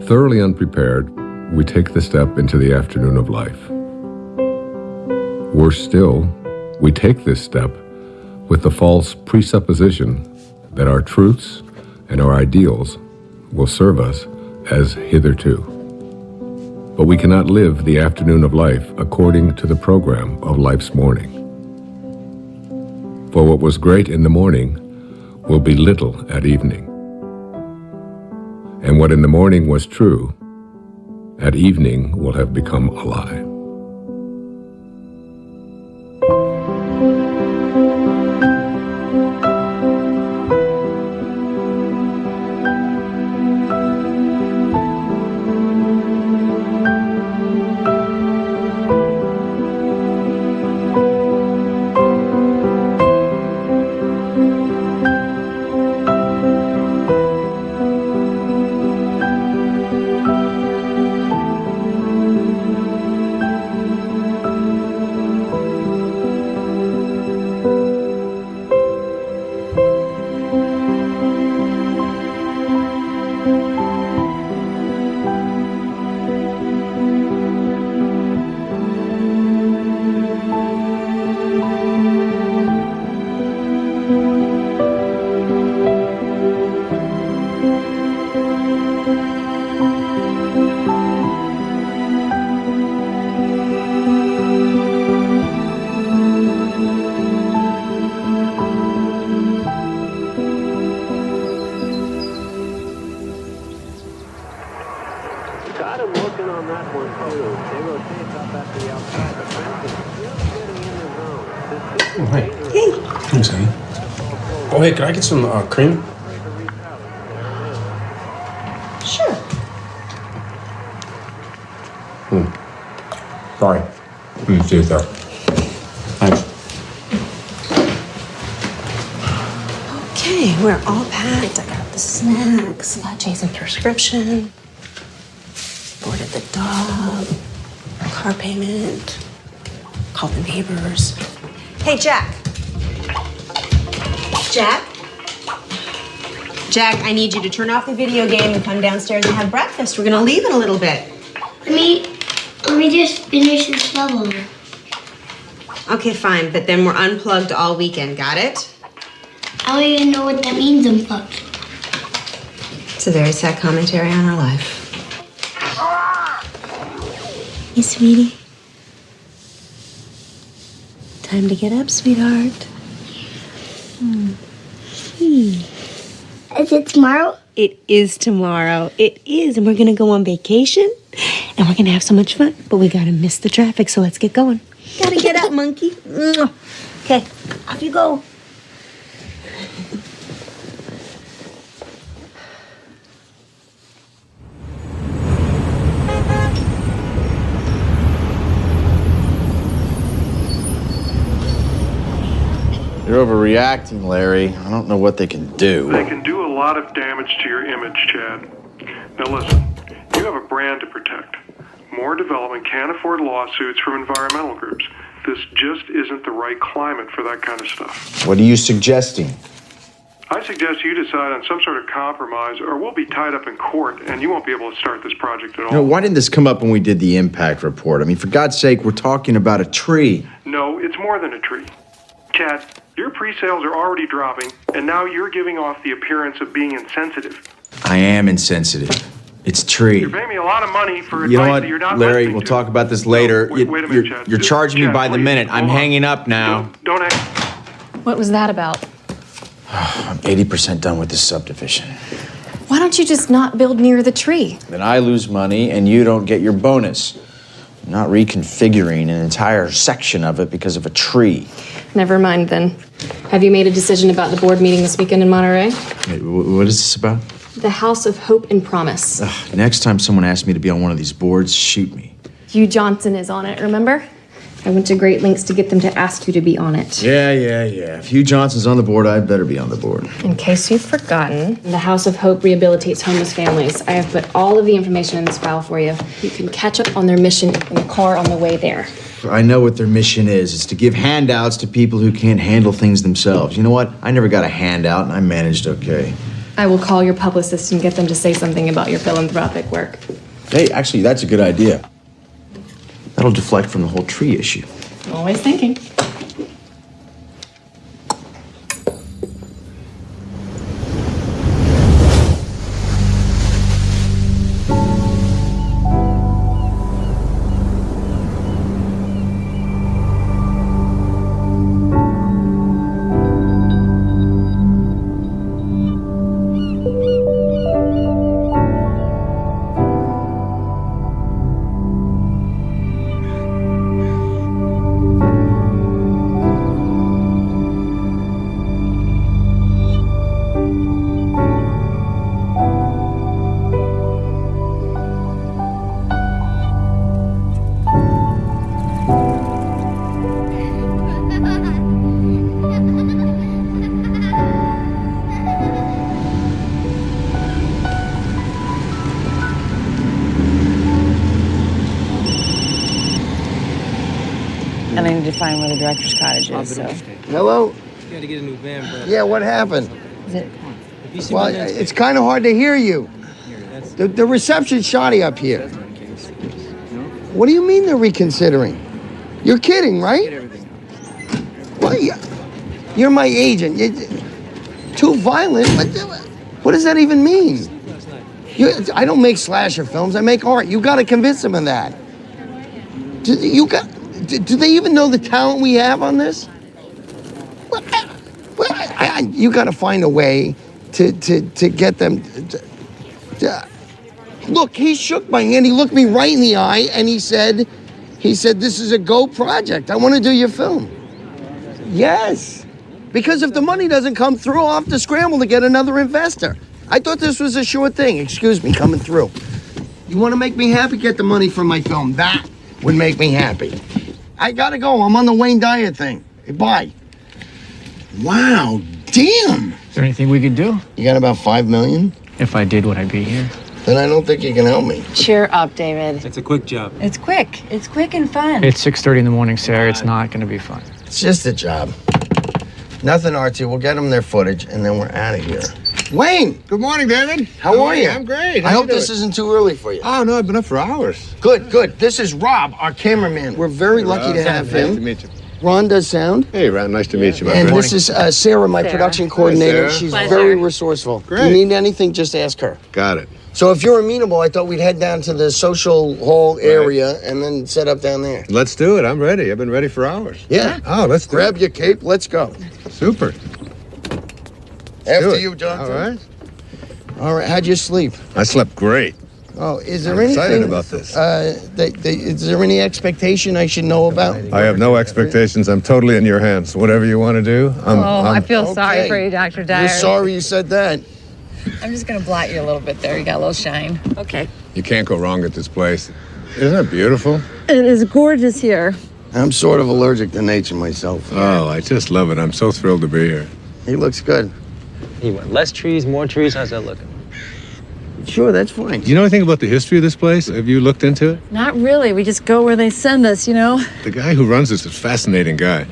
Thoroughly unprepared, we take the step into the afternoon of life. Worse still, we take this step with the false presupposition that our truths and our ideals will serve us as hitherto. But we cannot live the afternoon of life according to the program of life's morning. For what was great in the morning will be little at evening. And what in the morning was true, at evening will have become a lie. Got him looking on that one too. They rotate up at the outside. The fence is just getting in the zone. Oh, hey. Hey. Thanks, honey. Oh, hey, can I get some cream? Sure. Sorry. Let me see it there. Thanks. Okay, we're all packed. I got the snacks, got Jason's prescription, boarded the dog, car payment, called the neighbors. Hey, Jack. Jack? Jack, I need you to turn off the video game and come downstairs and have breakfast. We're gonna leave in a little bit. Let me just finish this level. Okay, fine, but then we're unplugged all weekend, got it? I don't even know what that means, unplugged. It's a very sad commentary on our life. Hey, sweetie. Time to get up, sweetheart. Is it tomorrow? It is tomorrow. It is, and we're gonna go on vacation, and we're gonna have so much fun, but we gotta miss the traffic, so let's get going. Gotta get up, monkey. Mwah. Okay, off you go. You're overreacting, Larry. I don't know what they can do. They can do a lot of damage to your image, Chad. Now listen, you have a brand to protect. More development can't afford lawsuits from environmental groups. This just isn't the right climate for that kind of stuff. What are you suggesting? I suggest you decide on some sort of compromise, or we'll be tied up in court, and you won't be able to start this project at all. You know, why didn't this come up when we did the impact report? I mean, for God's sake, we're talking about a tree. No, it's more than a tree. Chad, your pre-sales are already dropping, and now you're giving off the appearance of being insensitive. I am insensitive. It's a tree. You're paying me a lot of money for You know advice what, that you're not Larry, listening we'll to. talk about this later. No, wait a minute, Chad. You're Just- charging me Chad, by the please, minute. I'm hold on. hanging up now. Don't act. What was that about? I'm 80% done with this subdivision. Why don't you just not build near the tree? Then I lose money and you don't get your bonus. I'm not reconfiguring an entire section of it because of a tree. Never mind then. Have you made a decision about the board meeting this weekend in Monterey? Wait, what is this about? The House of Hope and Promise. Next time someone asks me to be on one of these boards, shoot me. Hugh Johnson is on it, remember? I went to great lengths to get them to ask you to be on it. Yeah. If Hugh Johnson's on the board, I'd better be on the board. In case you've forgotten, the House of Hope rehabilitates homeless families. I have put all of the information in this file for you. You can catch up on their mission in the car on the way there. I know what their mission is. It's to give handouts to people who can't handle things themselves. You know what? I never got a handout, and I managed okay. I will call your publicist and get them to say something about your philanthropic work. Hey, actually, that's a good idea. That'll deflect from the whole tree issue. Always thinking. And I need to find where the director's cottage is, so. Hello? You gotta get a new van, bro. Yeah, what happened? Is it? Well, it's kind of hard to hear you. The reception's shoddy up here. What do you mean they're reconsidering? You're kidding, right? Well, you're my agent. You're too violent. What does that even mean? I don't make slasher films. I make art. You got to convince them of that. Do they even know the talent we have on this? You got to find a way to get them. Look, he shook my hand. He looked me right in the eye, and he said, "This is a go project. I want to do your film." Yes, because if the money doesn't come through, I'll have to scramble to get another investor. I thought this was a sure thing. Excuse me, coming through. You want to make me happy? Get the money from my film. That would make me happy. I gotta go. I'm on the Wayne Dyer thing. Bye. Wow, damn. Is there anything we could do? You got about $5 million? If I did, would I be here? Then I don't think you can help me. Cheer up, David. It's a quick job. It's quick. It's quick and fun. It's 6:30 in the morning, Sarah. It's not going to be fun. It's just a job. Nothing, Archie. We'll get them their footage, and then we're out of here. Wayne! Good morning, David. How are you? I'm great. I hope this isn't too early for you. Oh, no, I've been up for hours. Good, good. This is Rob, our cameraman. We're very lucky to have him. Nice to meet you. Ron does sound. Hey, Ron, nice to meet you, my And friend. this is Sarah, my production coordinator. Sarah. She's Pleasure. very resourceful. Great. If you need anything, just ask her. Got it. So if you're amenable, I thought we'd head down to the social hall area and then set up down there. Let's do it. I'm ready. I've been ready for hours. Yeah. Oh, let's do Grab it. your cape. Let's go. Super. After do it. you, Jonathan. All right. All right. How'd you sleep? I slept great. Oh, is there I'm anything? excited about this. Is there any expectation I should know about? I have no expectations. I'm totally in your hands. Whatever you want to do, I feel Okay. sorry for you, Dr. Dyer. You're sorry you said that. I'm just going to blot you a little bit there. You got a little shine. Okay. You can't go wrong at this place. Isn't it beautiful? It is gorgeous here. I'm sort of allergic to nature myself. Oh, I just love it. I'm so thrilled to be here. He looks good. He went less trees, more trees. How's that looking? Sure, that's fine. Do you know anything about the history of this place? Have you looked into it? Not really. We just go where they send us, you know? The guy who runs this is a fascinating guy.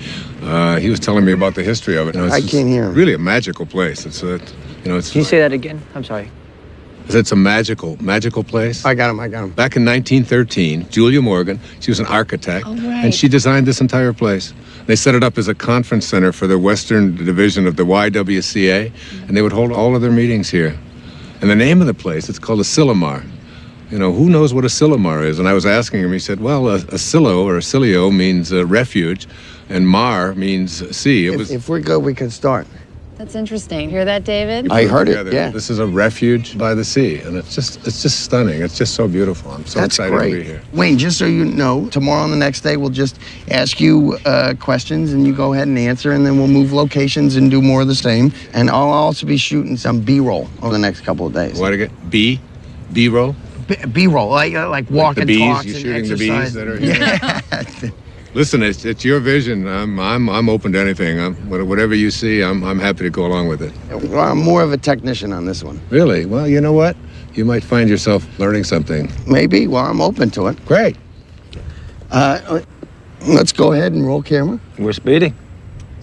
He was telling me about the history of it. I can't hear him. Really a magical place. It's it's. Can you say that again? I'm sorry. It's a magical place. I got him. Back in 1913, Julia Morgan, she was an architect, Oh, right. and she designed this entire place. They set it up as a conference center for the Western Division of the YWCA, and they would hold all of their meetings here. And the name of the place, it's called a Silomar. You know, who knows what a Silomar is? And I was asking him, he said, well, a silo or a silio means refuge, and mar means sea. If we're good, we can start. That's interesting. Hear that, David? I heard it, together. yeah. This is a refuge by the sea, and it's just stunning. It's just so beautiful. I'm so That's excited great. to be here. Wayne, just so you know, tomorrow and the next day, we'll just ask you questions, and you go ahead and answer, and then we'll move locations and do more of the same. And I'll also be shooting some B-roll over the next couple of days. What to get? B-roll? B-roll, like walk the and bees, talks you're and shooting the exercise. bees that are here. Listen, it's your vision. I'm open to anything. Whatever you see, I'm happy to go along with it. Well, I'm more of a technician on this one. Really? Well, you know what? You might find yourself learning something. Maybe. Well, I'm open to it. Great. Let's go ahead and roll camera. We're speeding.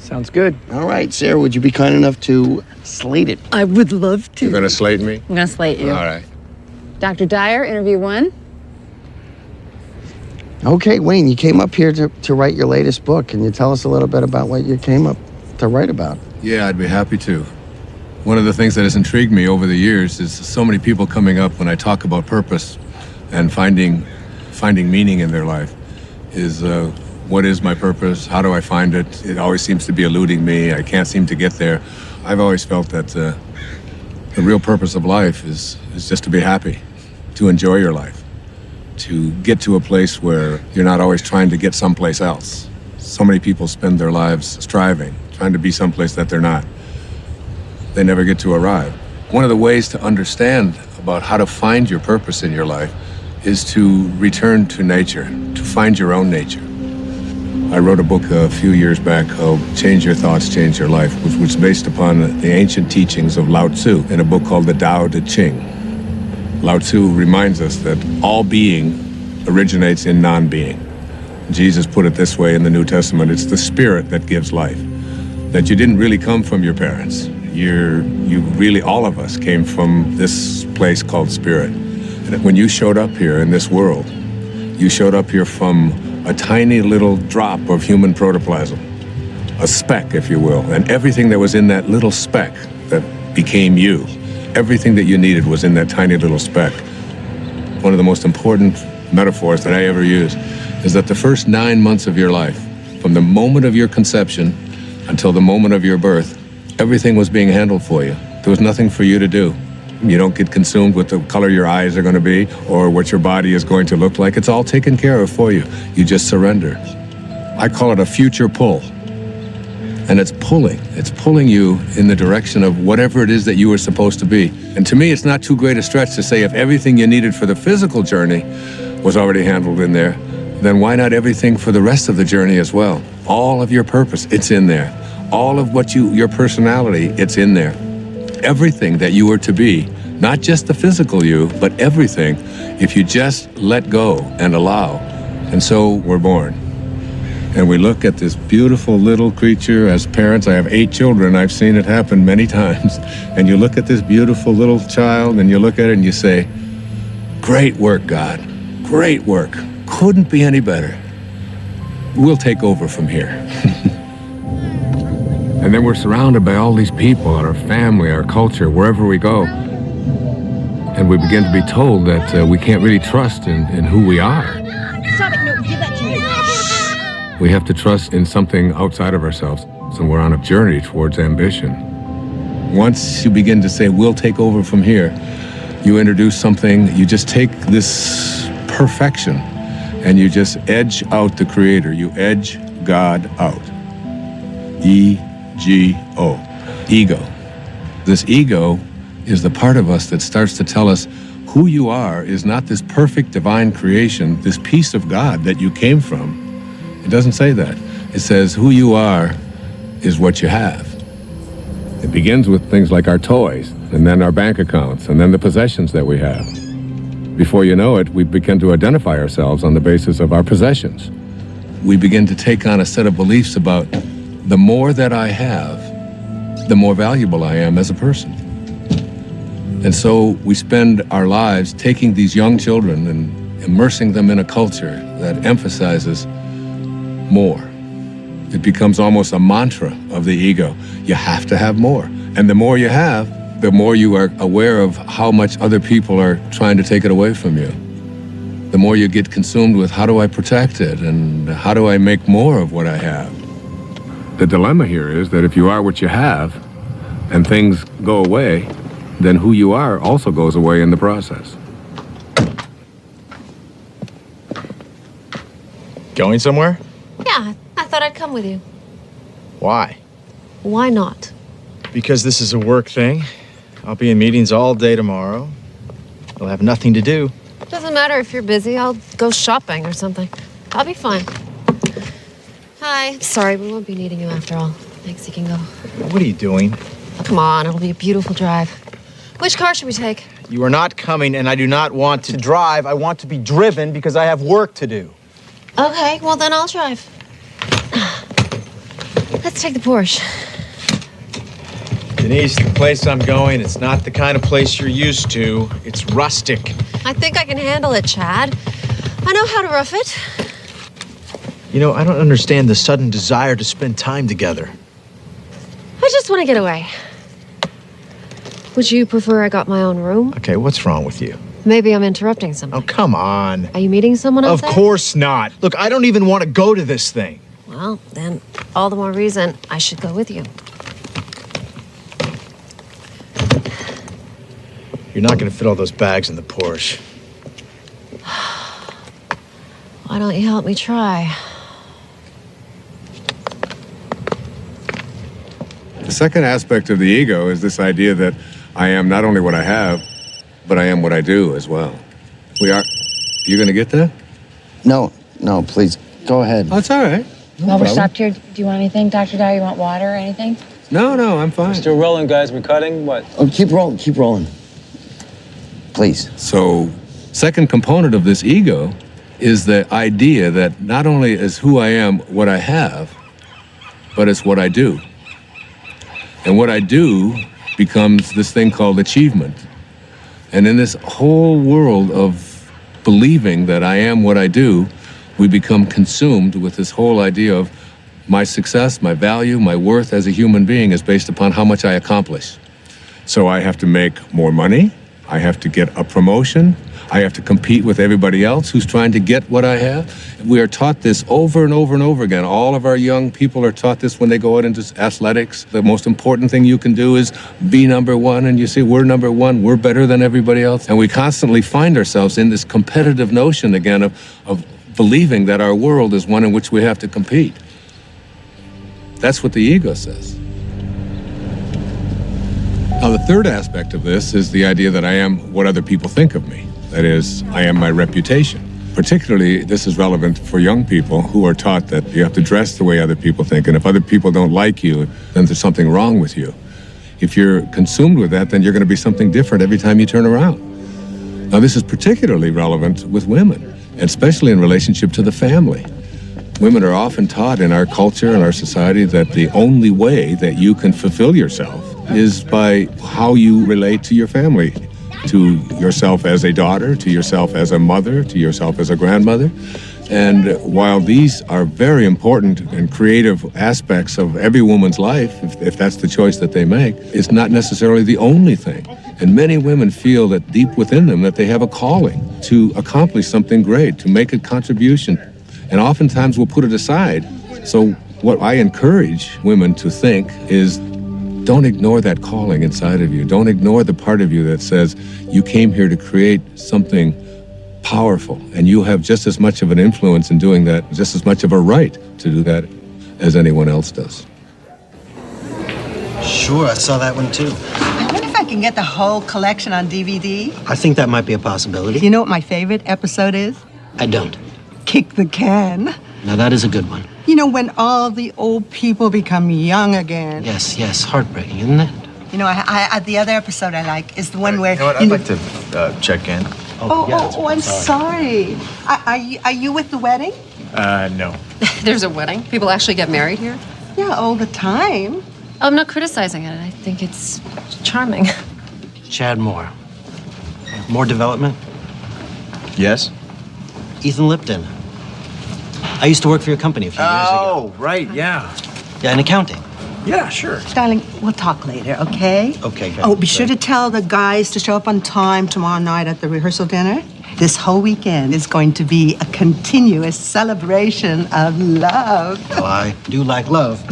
Sounds good. All right, Sarah, would you be kind enough to slate it? I would love to. You're going to slate me? I'm gonna slate you. All right. Dr. Dyer, interview 1. Okay, Wayne, you came up here to write your latest book. Can you tell us a little bit about what you came up to write about? Yeah, I'd be happy to. One of the things that has intrigued me over the years is so many people coming up when I talk about purpose and finding meaning in their life is what is my purpose? How do I find it? It always seems to be eluding me. I can't seem to get there. I've always felt that the real purpose of life is just to be happy, to enjoy your life, to get to a place where you're not always trying to get someplace else. So many people spend their lives striving, trying to be someplace that they're not. They never get to arrive. One of the ways to understand about how to find your purpose in your life is to return to nature, to find your own nature. I wrote a book a few years back called Change Your Thoughts, Change Your Life, which was based upon the ancient teachings of Lao Tzu in a book called the Tao Te Ching. Lao Tzu reminds us that all being originates in non-being. Jesus put it this way in the New Testament, it's the spirit that gives life. That you didn't really come from your parents. You really, all of us came from this place called spirit. And when you showed up here in this world, you showed up here from a tiny little drop of human protoplasm, a speck, if you will, and everything that was in that little speck that became you, everything that you needed was in that tiny little speck. One of the most important metaphors that I ever use is that the first 9 months of your life, from the moment of your conception until the moment of your birth, everything was being handled for you. There was nothing for you to do. You don't get consumed with the color your eyes are going to be or what your body is going to look like. It's all taken care of for you. You just surrender. I call it a future pull. And it's pulling you in the direction of whatever it is that you were supposed to be. And to me, it's not too great a stretch to say if everything you needed for the physical journey was already handled in there, then why not everything for the rest of the journey as well? All of your purpose, it's in there. All of what your personality, it's in there. Everything that you were to be, not just the physical you, but everything, if you just let go and allow. And so we're born. And we look at this beautiful little creature. As parents, I have 8 children. I've seen it happen many times. And you look at this beautiful little child and you look at it and you say, great work, God. Great work. Couldn't be any better. We'll take over from here. And then we're surrounded by all these people, our family, our culture, wherever we go. And we begin to be told that we can't really trust in who we are. Stop it, no, give that to me. We have to trust in something outside of ourselves. And we're on a journey towards ambition. Once you begin to say, we'll take over from here, you introduce something, you just take this perfection and you just edge out the Creator. You edge God out. E-G-O. Ego. This ego is the part of us that starts to tell us who you are is not this perfect divine creation, this piece of God that you came from. It doesn't say that. It says who you are is what you have. It begins with things like our toys, and then our bank accounts, and then the possessions that we have. Before you know it, we begin to identify ourselves on the basis of our possessions. We begin to take on a set of beliefs about the more that I have, the more valuable I am as a person. And so we spend our lives taking these young children and immersing them in a culture that emphasizes more. It becomes almost a mantra of the ego. You have to have more. And the more you have, the more you are aware of how much other people are trying to take it away from you. The more you get consumed with how do I protect it and how do I make more of what I have. The dilemma here is that if you are what you have and things go away, then who you are also goes away in the process. Going somewhere? Yeah, I thought I'd come with you. Why? Why not? Because this is a work thing. I'll be in meetings all day tomorrow. I'll have nothing to do. Doesn't matter if you're busy. I'll go shopping or something. I'll be fine. Hi. Sorry, we won't be needing you after all. Thanks, you can go. What are you doing? Come on, it'll be a beautiful drive. Which car should we take? You are not coming, and I do not want to drive. I want to be driven because I have work to do. Okay, well then I'll drive. Let's Let's take the Porsche. Denise, the place I'm going, it's not the kind of place you're used to. It's rustic. I think I can handle it, Chad. I know how to rough it. You know, I don't understand the sudden desire to spend time together. I just want to get away. Would you prefer I got my own room? Okay, what's wrong with you? Maybe I'm interrupting something. Oh, come on. Are you meeting someone else? Of course not. Look, I don't even want to go to this thing. Well, then, all the more reason I should go with you. You're not going to fit all those bags in the Porsche. Why don't you help me try? The second aspect of the ego is this idea that I am not only what I have, but I am what I do as well. You gonna get that? No, please, go ahead. Oh, it's all right. No While we're problem. stopped here, do you want anything, Dr. Dyer? You want water or anything? No, I'm fine. We're still rolling, guys. We're cutting. What? Oh, keep rolling. Please. So, second component of this ego is the idea that not only is who I am what I have, but it's what I do. And what I do becomes this thing called achievement. And in this whole world of believing that I am what I do, we become consumed with this whole idea of my success, my value, my worth as a human being is based upon how much I accomplish. So I have to make more money, I have to get a promotion, I have to compete with everybody else who's trying to get what I have. We are taught this over and over and over again. All of our young people are taught this when they go out into athletics. The most important thing you can do is be number one, and you see, we're number one, we're better than everybody else. And we constantly find ourselves in this competitive notion again of believing that our world is one in which we have to compete. That's what the ego says. Now, the third aspect of this is the idea that I am what other people think of me. That is, I am my reputation. Particularly, this is relevant for young people who are taught that you have to dress the way other people think, and if other people don't like you, then there's something wrong with you. If you're consumed with that, then you're going to be something different every time you turn around. Now, this is particularly relevant with women, and especially in relationship to the family. Women are often taught in our culture and our society that the only way that you can fulfill yourself is by how you relate to your family, to yourself as a daughter, to yourself as a mother, to yourself as a grandmother. And while these are very important and creative aspects of every woman's life, if that's the choice that they make, it's not necessarily the only thing. And many women feel that deep within them that they have a calling to accomplish something great, to make a contribution, and oftentimes will put it aside. So what I encourage women to think is, don't ignore that calling inside of you. Don't ignore the part of you that says you came here to create something powerful, and you have just as much of an influence in doing that, just as much of a right to do that as anyone else does. Sure, I saw that one too. I wonder if I can get the whole collection on DVD. I think that might be a possibility. You know what my favorite episode is? I don't. Kick the Can. Now that is a good one. You know, when all the old people become young again. Yes, heartbreaking, isn't it? You know, I the other episode I like is the one where... You know what, I'd like to check in. I'm sorry. Are you with the wedding? No. There's a wedding? People actually get married here? Yeah, all the time. I'm not criticizing it. I think it's charming. Chad Moore. More development? Yes? Ethan Lipton. I used to work for your company a few years ago. Oh, right, yeah. Yeah, in accounting. Yeah, sure. Darling, we'll talk later, okay? Okay, good. Oh, be sure to tell the guys to show up on time tomorrow night at the rehearsal dinner. This whole weekend is going to be a continuous celebration of love. Well, I do like love.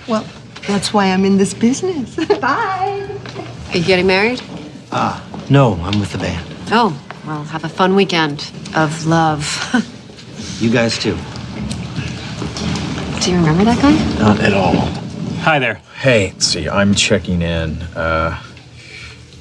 Well, that's why I'm in this business. Bye. Are you getting married? No, I'm with the band. Oh, well, have a fun weekend of love. You guys too. Do you remember that guy? Not at all. Hi there. Hey, let's see, I'm checking in. The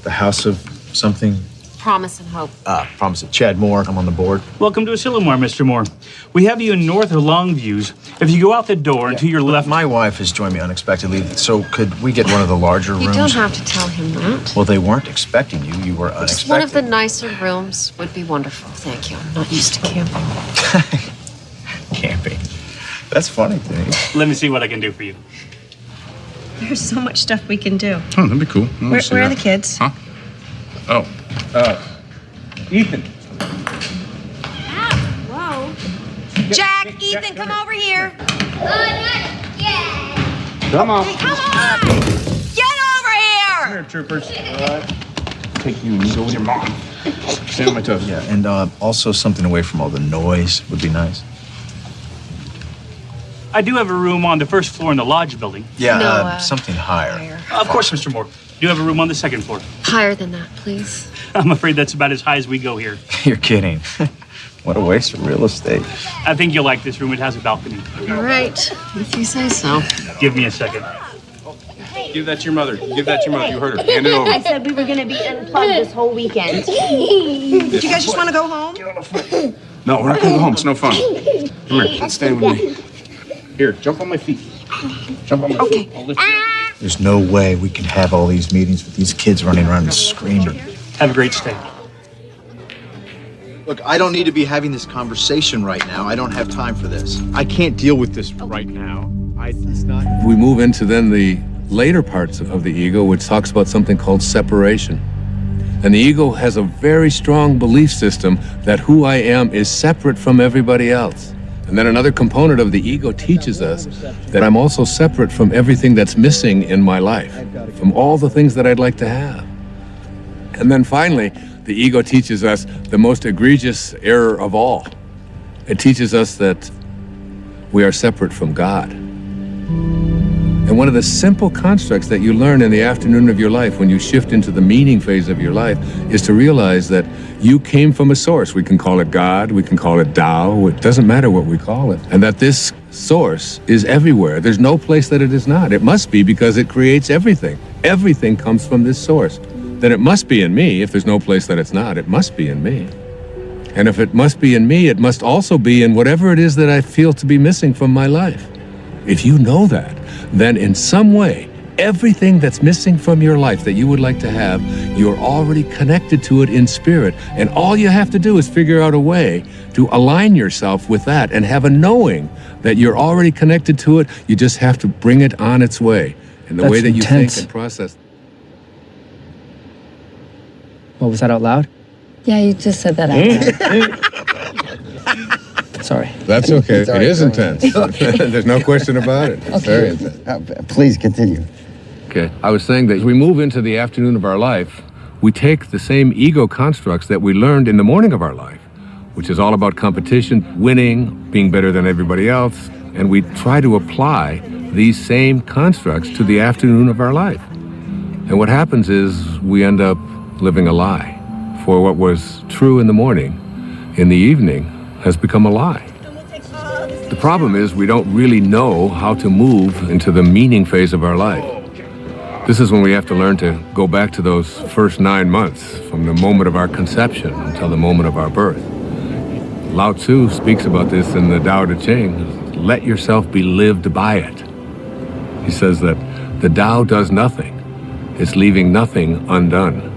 House of something? Promise and Hope. Promise it. Chad Moore, I'm on the board. Welcome to Asilomar, Mr. Moore. We have you in North or Longviews. If you go out the door and to your left... My wife has joined me unexpectedly, so could we get one of the larger rooms? You don't have to tell him that. Well, they weren't expecting you. You were unexpected. One of the nicer rooms would be wonderful. Thank you. I'm not used to camping. Camping. That's funny, Denise. Let me see what I can do for you. There's so much stuff we can do. Oh, that'd be cool. Where are the kids? Huh? Oh, Ethan. Whoa. Jack, Ethan, come over here. Come on. Come on! Get over here! Come here, troopers. Take you and you go with your mom. Stand on my toes. Yeah, and also something away from all the noise would be nice. I do have a room on the first floor in the lodge building. Yeah, something higher. Of course, Mr. Moore. Do you have a room on the second floor? Higher than that, please. I'm afraid that's about as high as we go here. You're kidding. What a waste of real estate. I think you'll like this room. It has a balcony. All right, if you say so. Give me a second. Give that to your mother. Give that to your mother. You heard her. Hand it over. I said we were going to be unplugged this whole weekend. Do you guys just want to go home? No, we're not gonna go home. It's no fun. Come here. Let's stay with me. Here, jump on my feet. Jump on my feet. I'll lift you up. There's no way we can have all these meetings with these kids running around and screaming. Have a great stay. Look, I don't need to be having this conversation right now. I don't have time for this. I can't deal with this right now. It's not. We move into then the later parts of the ego, which talks about something called separation. And the ego has a very strong belief system that who I am is separate from everybody else. And then another component of the ego teaches us that I'm also separate from everything that's missing in my life, from all the things that I'd like to have. And then finally, the ego teaches us the most egregious error of all. It teaches us that we are separate from God. And one of the simple constructs that you learn in the afternoon of your life when you shift into the meaning phase of your life is to realize that you came from a source. We can call it God, we can call it Tao, it doesn't matter what we call it. And that this source is everywhere. There's no place that it is not. It must be because it creates everything. Everything comes from this source. Then it must be in me. If there's no place that it's not, it must be in me. And if it must be in me, it must also be in whatever it is that I feel to be missing from my life. If you know that, then in some way, everything that's missing from your life that you would like to have, you're already connected to it in spirit. And all you have to do is figure out a way to align yourself with that and have a knowing that you're already connected to it. You just have to bring it on its way in the way that you think and process. What was that out loud? Yeah, you just said that out loud. Sorry. That's okay. Sorry, it is go intense. There's no question about it. It's very intense. Please continue. Okay. I was saying that as we move into the afternoon of our life, we take the same ego constructs that we learned in the morning of our life, which is all about competition, winning, being better than everybody else, and we try to apply these same constructs to the afternoon of our life. And what happens is we end up living a lie. For what was true in the morning, in the evening, has become a lie. The problem is we don't really know how to move into the meaning phase of our life. This is when we have to learn to go back to those first 9 months, from the moment of our conception until the moment of our birth. Lao Tzu speaks about this in the Tao Te Ching. Let yourself be lived by it. He says that the Tao does nothing. It's leaving nothing undone.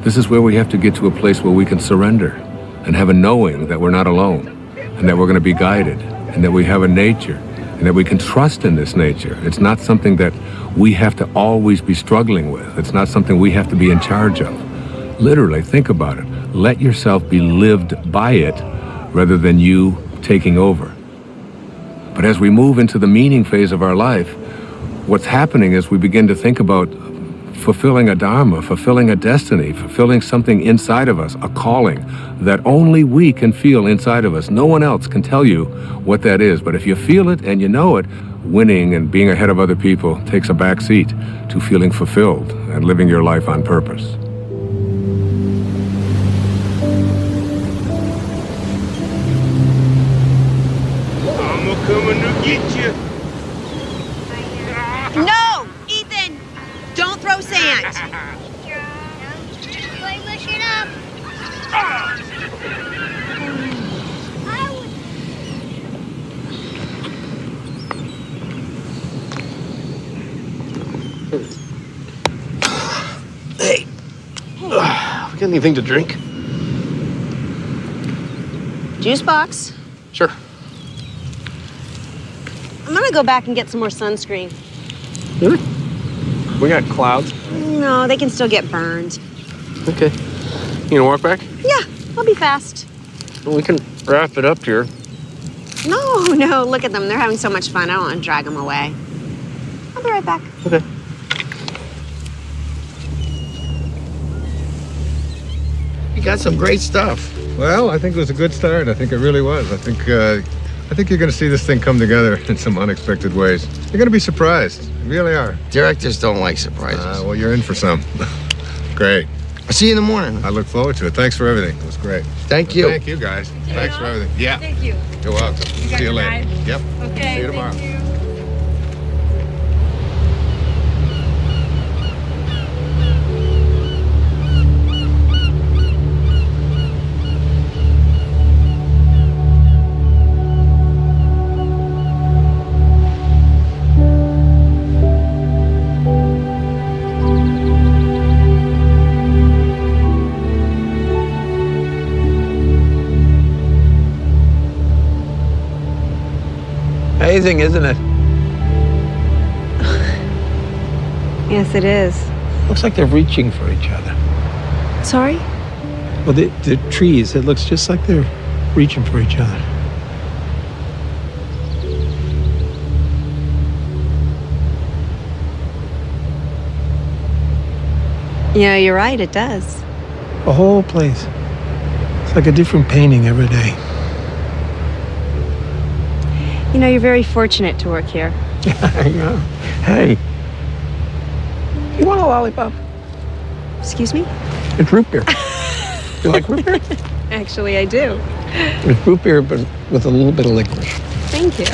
This is where we have to get to a place where we can surrender and have a knowing that we're not alone and that we're going to be guided and that we have a nature and that we can trust in this nature. It's not something that we have to always be struggling with. It's not something we have to be in charge of. Literally, think about it. Let yourself be lived by it rather than you taking over. But as we move into the meaning phase of our life, what's happening is we begin to think about fulfilling a dharma, fulfilling a destiny, fulfilling something inside of us, a calling that only we can feel inside of us. No one else can tell you what that is. But if you feel it and you know it, winning and being ahead of other people takes a back seat to feeling fulfilled and living your life on purpose. I'm coming to get you. No! Ethan! Don't throw sand! Hey, we got anything to drink? Juice box? Sure. I'm gonna go back and get some more sunscreen. Really? We got clouds. No, they can still get burned. Okay. You gonna walk back? Yeah, I'll be fast. We can wrap it up here. No, look at them. They're having so much fun. I don't want to drag them away. I'll be right back. Okay. You got some great stuff. Well, I think it was a good start. I think it really was. I think you're going to see this thing come together in some unexpected ways. You're going to be surprised. You really are. Directors don't like surprises. Well, you're in for some. Great. I'll see you in the morning. I look forward to it. Thanks for everything. It was great. Thank you. Thank you, guys. Thanks for everything. Yeah. Thank you. You're welcome. You got See you your later. ride? Yep. Okay, See you tomorrow. thank you. Amazing, isn't it? Yes, it is. Looks like they're reaching for each other. Sorry? Well, the trees, it looks just like they're reaching for each other. Yeah, you're right, it does. The whole place. It's like a different painting every day. You know, you're very fortunate to work here. Yeah. Hey, you want a lollipop? Excuse me? It's root beer. You like root beer? Actually, I do. It's root beer, but with a little bit of licorice. Thank you.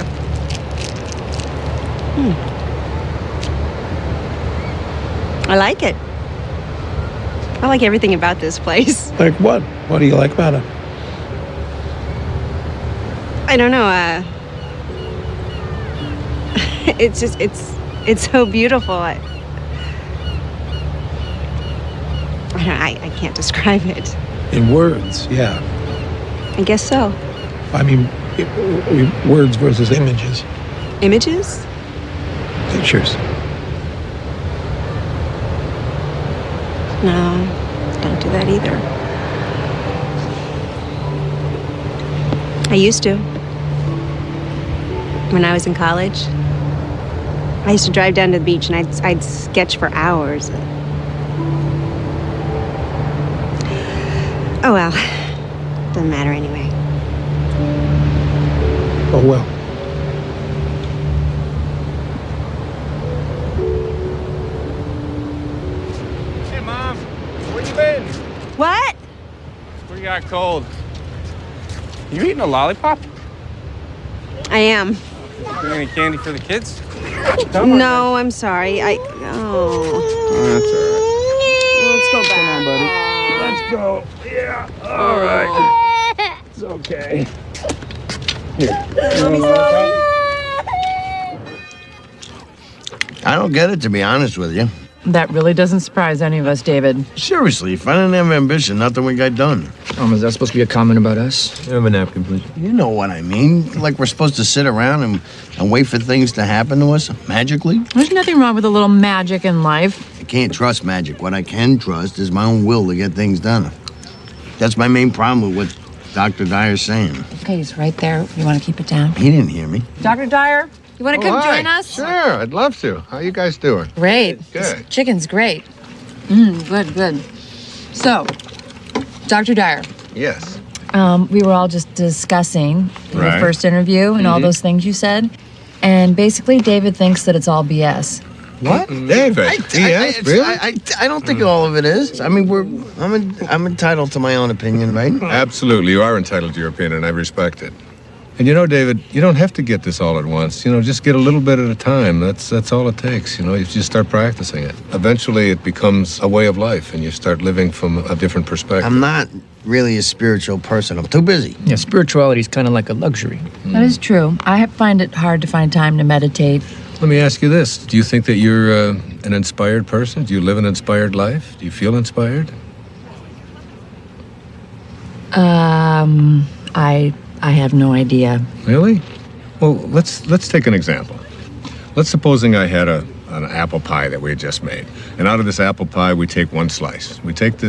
I like it. I like everything about this place. Like what? What do you like about it? I don't know, it's just, it's so beautiful. I can't describe it. In words, yeah. I guess so. I mean, words versus images. Images? Pictures. No, don't do that either. I used to. When I was in college, I used to drive down to the beach and I'd sketch for hours. Oh well, doesn't matter anyway. Oh well. Hey, Mom. Where you been? What? We got cold. You eating a lollipop? I am. Got any candy for the kids? No, I'm sorry. That's all right. Let's go back. Come on, buddy. Let's go. Yeah. All right. It's okay. Here. I don't get it, to be honest with you. That really doesn't surprise any of us, David. Seriously, if I didn't have ambition, nothing would get done. Is that supposed to be a comment about us? You have a napkin, please. You know what I mean. Like we're supposed to sit around and wait for things to happen to us magically. There's nothing wrong with a little magic in life. I can't trust magic. What I can trust is my own will to get things done. That's my main problem with what Dr. Dyer's saying. Okay, he's right there. You want to keep it down? He didn't hear me. Dr. Dyer, you want to come hi. join us? Sure, I'd love to. How you guys doing? Great. Good. This chicken's great. Good. So, Dr. Dyer, Yes. we were all just discussing your Right. first interview and all those things you said. And basically, David thinks that it's all BS. What? David. Yes, really? I don't think all of it is. I mean, I'm entitled to my own opinion, right? Absolutely. You are entitled to your opinion, and I respect it. And you know, David, you don't have to get this all at once. You know, just get a little bit at a time. That's all it takes. You know, you just start practicing it. Eventually, it becomes a way of life, and you start living from a different perspective. I'm not really a spiritual person. I'm too busy. Yeah, spirituality is kind of like a luxury. That is true. I find it hard to find time to meditate. Let me ask you this. Do you think that you're an inspired person? Do you live an inspired life? Do you feel inspired? I have no idea. Really? Well, let's take an example. Let's supposing I had a an apple pie that we had just made. And out of this apple pie, we take one slice. We take the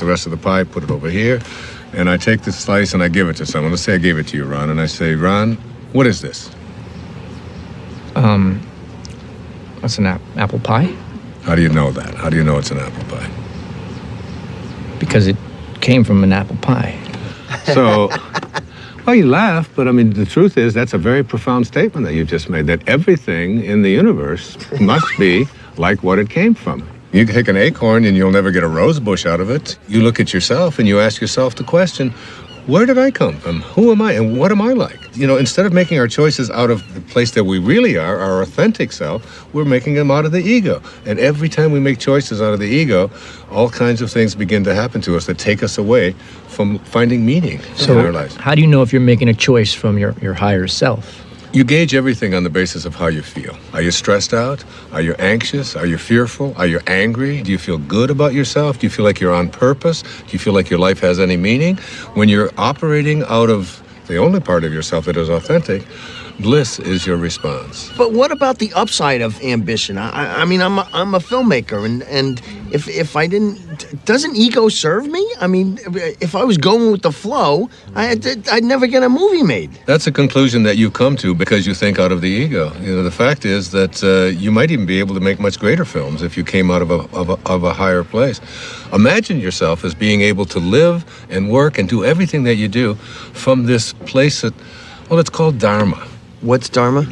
rest of the pie, put it over here, and I take this slice and I give it to someone. Let's say I gave it to you, Ron, and I say, Ron, what is this? That's an apple pie. How do you know that? How do you know it's an apple pie? Because it came from an apple pie. So, well, you laugh, but I mean, the truth is that's a very profound statement that you just made, that everything in the universe must be like what it came from. You take an acorn and you'll never get a rose bush out of it. You look at yourself and you ask yourself the question, where did I come from? Who am I and what am I like? You know, instead of making our choices out of the place that we really are, our authentic self, we're making them out of the ego. And every time we make choices out of the ego, all kinds of things begin to happen to us that take us away from finding meaning in our lives. How do you know if you're making a choice from your higher self? You gauge everything on the basis of how you feel. Are you stressed out? Are you anxious? Are you fearful? Are you angry? Do you feel good about yourself? Do you feel like you're on purpose? Do you feel like your life has any meaning? When you're operating out of the only part of yourself that is authentic, bliss is your response. But what about the upside of ambition? I mean, I'm a filmmaker, and if I didn't, doesn't ego serve me? I mean, if I was going with the flow, I'd never get a movie made. That's a conclusion that you come to because you think out of the ego. You know, the fact is that you might even be able to make much greater films if you came out of a higher place. Imagine yourself as being able to live and work and do everything that you do from this place that, well, it's called Dharma. What's Dharma?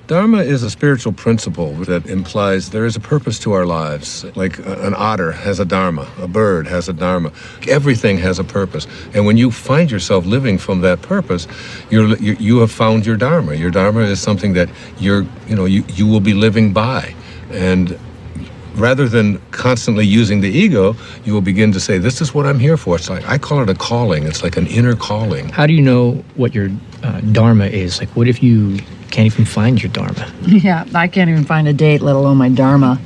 Dharma is a spiritual principle that implies there is a purpose to our lives. Like an otter has a dharma, a bird has a dharma. Everything has a purpose. And when you find yourself living from that purpose, you have found your dharma. Your dharma is something that you will be living by. And rather than constantly using the ego, you will begin to say, this is what I'm here for. It's like, I call it a calling. It's like an inner calling. How do you know what your dharma is? Like, what if you can't even find your dharma? Yeah, I can't even find a date, let alone my dharma.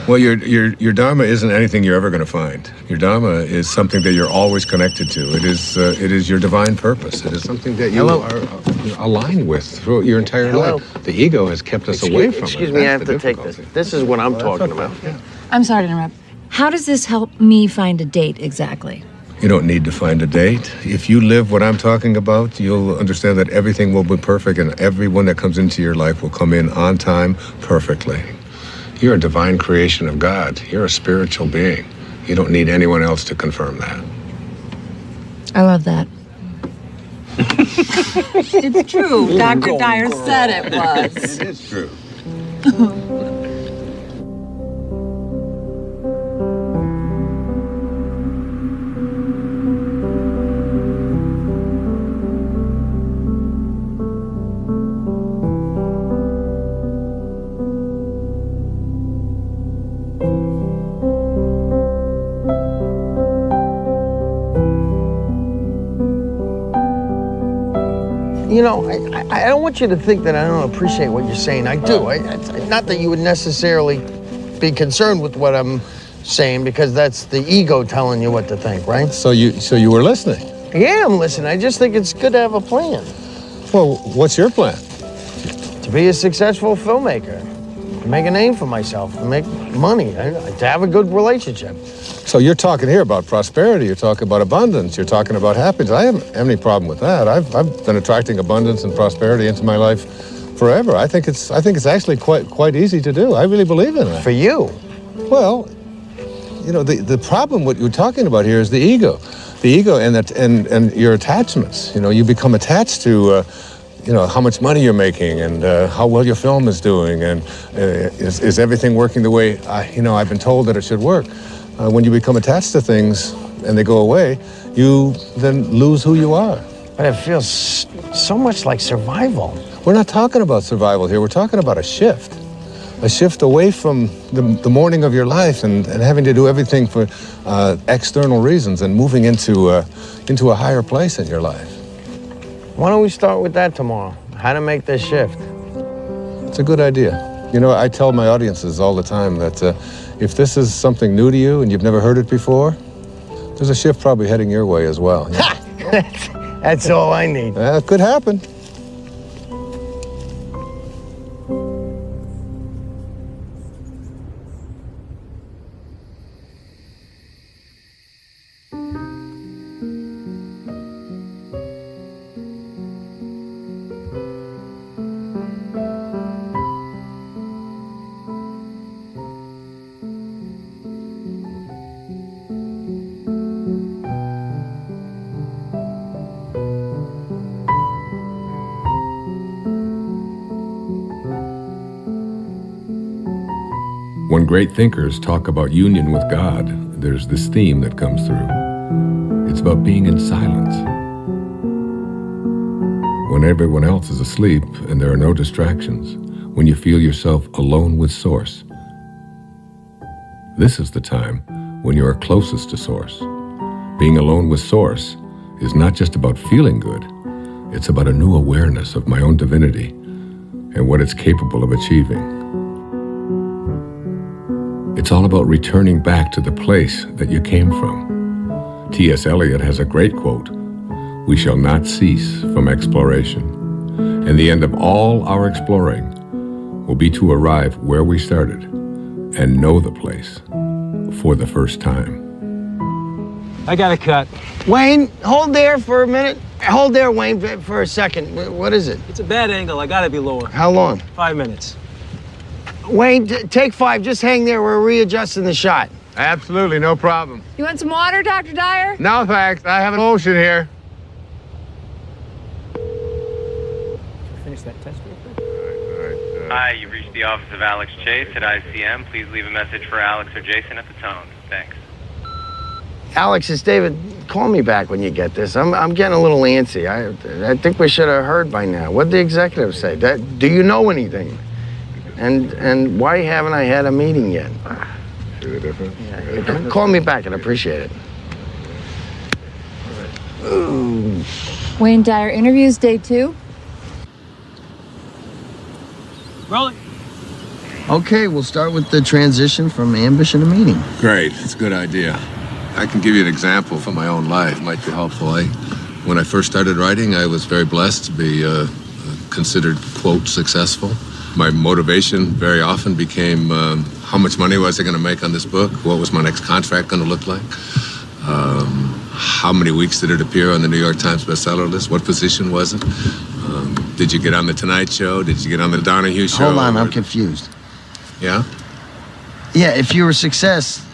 Well, your dharma isn't anything you're ever going to find. Your dharma is something that you're always connected to. It is your divine purpose. It is something that you are aligned with throughout your entire life. The ego has kept us away from it. Excuse me, I have to take this. This is what I'm talking about. I'm sorry to interrupt. How does this help me find a date exactly? You don't need to find a date. If you live what I'm talking about, you'll understand that everything will be perfect and everyone that comes into your life will come in on time perfectly. You're a divine creation of God. You're a spiritual being. You don't need anyone else to confirm that. I love that. It's true. Dr. Dyer said it was. It is true. You know, I don't want you to think that I don't appreciate what you're saying. I do. Not that you would necessarily be concerned with what I'm saying, because that's the ego telling you what to think, right? So you were listening? Yeah, I'm listening. I just think it's good to have a plan. Well, what's your plan? To be a successful filmmaker, to make a name for myself, to make money, to have a good relationship. So you're talking here about prosperity, you're talking about abundance, you're talking about happiness. I haven't have any problem with that. I've been attracting abundance and prosperity into my life forever. I think it's actually quite easy to do. I really believe in it. For you? Well, you know, the problem what you're talking about here is the ego. The ego and your attachments. You know, you become attached to how much money you're making and how well your film is doing and is everything working the way I've been told that it should work. When you become attached to things and they go away, you then lose who you are. But it feels so much like survival. We're not talking about survival here. We're talking about a shift away from the morning of your life and having to do everything for external reasons and moving into a higher place in your life. Why don't we start with that tomorrow? How to make this shift? It's a good idea. You know, I tell my audiences all the time that if this is something new to you and you've never heard it before, there's a shift probably heading your way as well. That's all I need. It could happen. When great thinkers talk about union with God, there's this theme that comes through. It's about being in silence. When everyone else is asleep and there are no distractions, when you feel yourself alone with Source. This is the time when you are closest to Source. Being alone with Source is not just about feeling good, it's about a new awareness of my own divinity and what it's capable of achieving. It's all about returning back to the place that you came from. T.S. Eliot has a great quote, "We shall not cease from exploration, and the end of all our exploring will be to arrive where we started and know the place for the first time." I got a cut. Wayne, hold there for a minute. Hold there, Wayne, for a second. What is it? It's a bad angle. I gotta be lower. How long? 5 minutes. Wayne, take 5. Just hang there. We're readjusting the shot. Absolutely, no problem. You want some water, Dr. Dyer? No, thanks. I have an ocean here. Finish that test real quick. Hi, you've reached the office of Alex Chase at ICM. Please leave a message for Alex or Jason at the tone. Thanks. Alex, it's David. Call me back when you get this. I'm getting a little antsy. I think we should have heard by now. What did the executive say? Do you know anything? And why haven't I had a meeting yet? See the difference? Yeah. Call me back. I'd appreciate it. Ooh. Wayne Dyer interviews day 2. Rolling. Okay, we'll start with the transition from ambition to meaning. Great, it's a good idea. I can give you an example from my own life. It might be helpful. When I first started writing, I was very blessed to be considered, quote, successful. My motivation very often became how much money was I going to make on this book? What was my next contract going to look like? How many weeks did it appear on the New York Times bestseller list? What position was it? Did you get on the Tonight Show? Did you get on the Donahue Show? Hold on, I'm confused. Yeah? Yeah, if you were a success,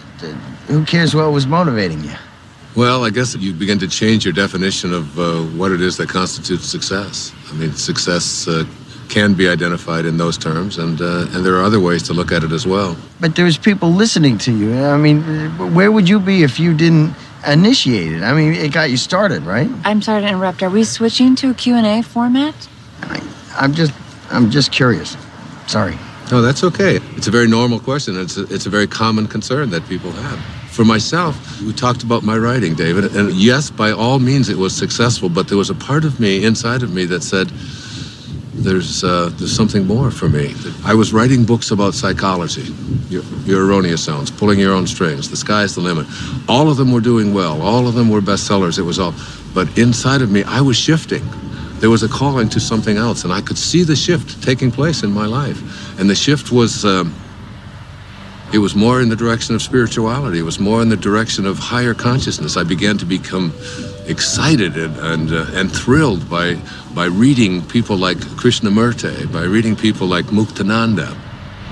who cares what was motivating you? Well, I guess you begin to change your definition of what it is that constitutes success. I mean, success can be identified in those terms, and there are other ways to look at it as well. But there's people listening to you. I mean, where would you be if you didn't initiate it? I mean, it got you started, right? I'm sorry to interrupt. Are we switching to a Q&A format? I'm just curious. Sorry. No, that's okay. It's a very normal question. It's a very common concern that people have. For myself, we talked about my writing, David, and yes, by all means it was successful, but there was a part of me, inside of me, that said, there's something more for me. I was writing books about psychology, your erroneous zones, pulling your own strings, the sky's the limit. All of them were doing well. All of them were bestsellers. It was all, but inside of me, I was shifting. There was a calling to something else, and I could see the shift taking place in my life. And the shift was, it was more in the direction of spirituality. It was more in the direction of higher consciousness. I began to become excited and thrilled by reading people like Krishnamurti, by reading people like Muktananda.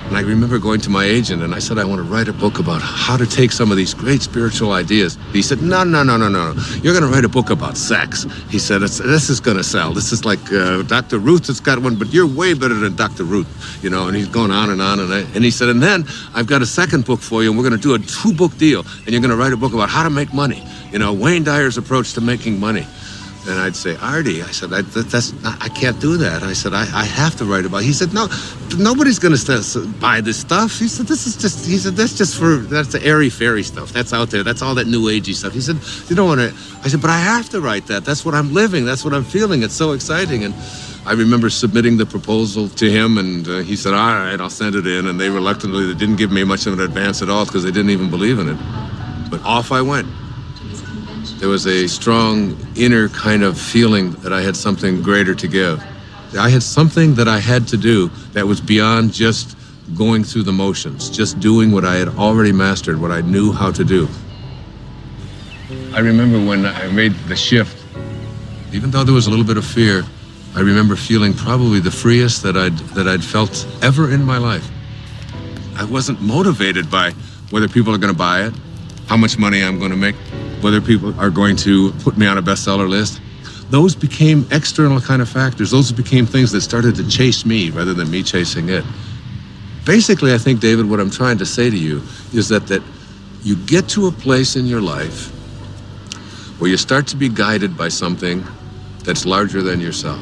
And I remember going to my agent and I said, I want to write a book about how to take some of these great spiritual ideas. He said, no. You're going to write a book about sex. He said, this is going to sell. This is like Dr. Ruth has got one, but you're way better than Dr. Ruth, you know, and he's going on and on. And he said, and then I've got a second book for you, and we're going to do a 2-book deal, and you're going to write a book about how to make money. You know, Wayne Dyer's approach to making money. And I'd say, Artie, I said, I can't do that. I said, I have to write about it. He said, no, nobody's going to buy this stuff. He said, that's the airy-fairy stuff. That's out there. That's all that new agey stuff. He said, you don't want to. I said, but I have to write that. That's what I'm living. That's what I'm feeling. It's so exciting. And I remember submitting the proposal to him, and he said, all right, I'll send it in. And they didn't give me much of an advance at all because they didn't even believe in it. But off I went. There was a strong inner kind of feeling that I had something greater to give. I had something that I had to do that was beyond just going through the motions, just doing what I had already mastered, what I knew how to do. I remember when I made the shift, even though there was a little bit of fear, I remember feeling probably the freest that I'd felt ever in my life. I wasn't motivated by whether people are going to buy it, how much money I'm going to make, whether people are going to put me on a bestseller list. Those became external kind of factors. Those became things that started to chase me rather than me chasing it. Basically, I think, David, what I'm trying to say to you is that you get to a place in your life where you start to be guided by something that's larger than yourself.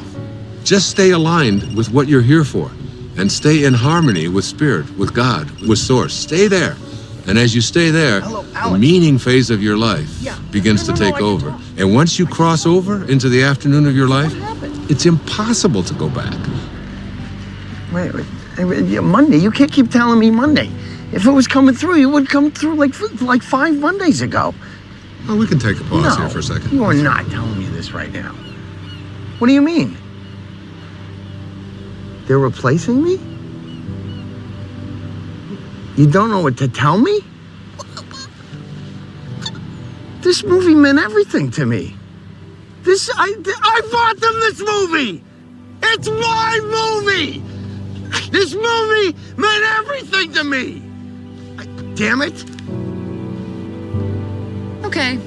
Just stay aligned with what you're here for and stay in harmony with Spirit, with God, with Source. Stay there. And as you stay there, the meaning phase of your life begins to take over. And once you cross over into the afternoon of your life, it's impossible to go back. Wait, Monday? You can't keep telling me Monday. If it was coming through, it would come through like 5 Mondays ago. Well, we can take a pause here for a second. You are not telling me this right now. What do you mean? They're replacing me? You don't know what to tell me? This movie meant everything to me. I bought them this movie! It's my movie! This movie meant everything to me! Damn it! Okay,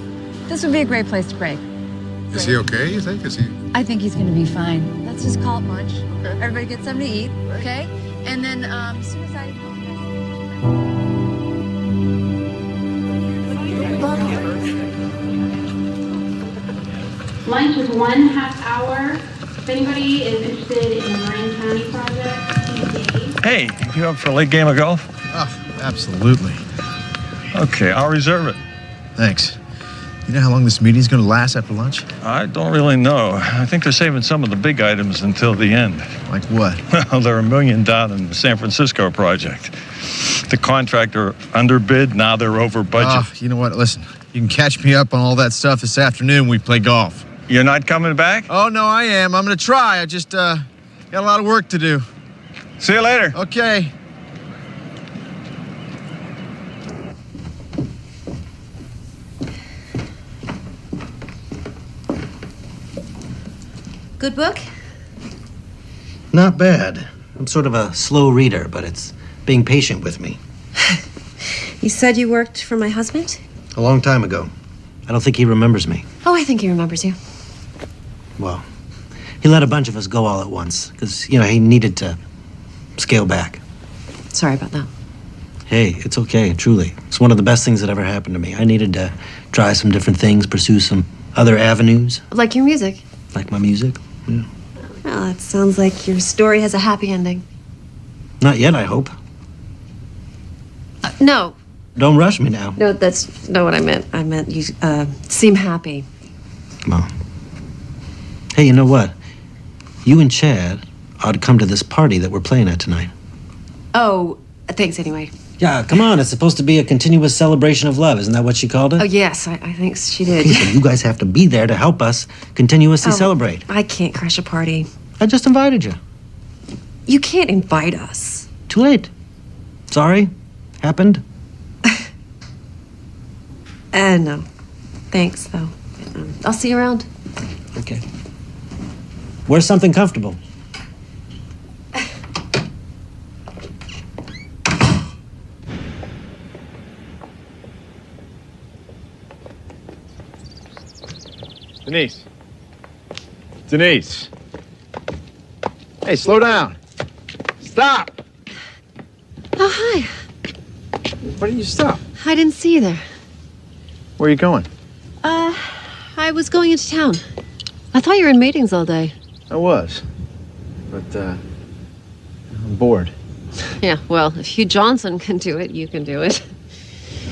this would be a great place to break. Is he okay, you think? I think he's gonna be fine. Let's just call it lunch. Everybody get something to eat, okay? And then as soon as I... Lunch is 1.5 hour. If anybody is interested in the Marin County project, please engage. Hey, you up for a late game of golf? Oh, absolutely. Okay, I'll reserve it. Thanks. You know how long this meeting's going to last after lunch? I don't really know. I think they're saving some of the big items until the end. Like what? Well, they're $1 million down in the San Francisco project. The contractor underbid, now they're over budget. You know what? Listen, you can catch me up on all that stuff this afternoon when we play golf. You're not coming back? Oh, no, I am. I'm going to try. I just got a lot of work to do. See you later. Okay. Good book? Not bad. I'm sort of a slow reader, but it's being patient with me. You said you worked for my husband? A long time ago. I don't think he remembers me. Oh, I think he remembers you. Well, he let a bunch of us go all at once because, he needed to scale back. Sorry about that. Hey, it's okay, truly. It's one of the best things that ever happened to me. I needed to try some different things, pursue some other avenues. Like your music. Like my music? Yeah. Well, it sounds like your story has a happy ending. Not yet, I hope. No. Don't rush me now. No, that's not what I meant. I meant you seem happy. Well. Hey, you know what? You and Chad ought to come to this party that we're playing at tonight. Oh, thanks anyway. Yeah, come on. It's supposed to be a continuous celebration of love. Isn't that what she called it? Oh, yes, I think she did. People, you guys have to be there to help us continuously celebrate. I can't crash a party. I just invited you. You can't invite us. Too late. Sorry. Happened. No. Thanks, though. I'll see you around. Okay. Wear something comfortable. Denise. Denise. Hey, slow down. Stop. Oh, hi. Why didn't you stop? I didn't see you there. Where are you going? I was going into town. I thought you were in meetings all day. I was. But, I'm bored. Yeah, well, if Hugh Johnson can do it, you can do it.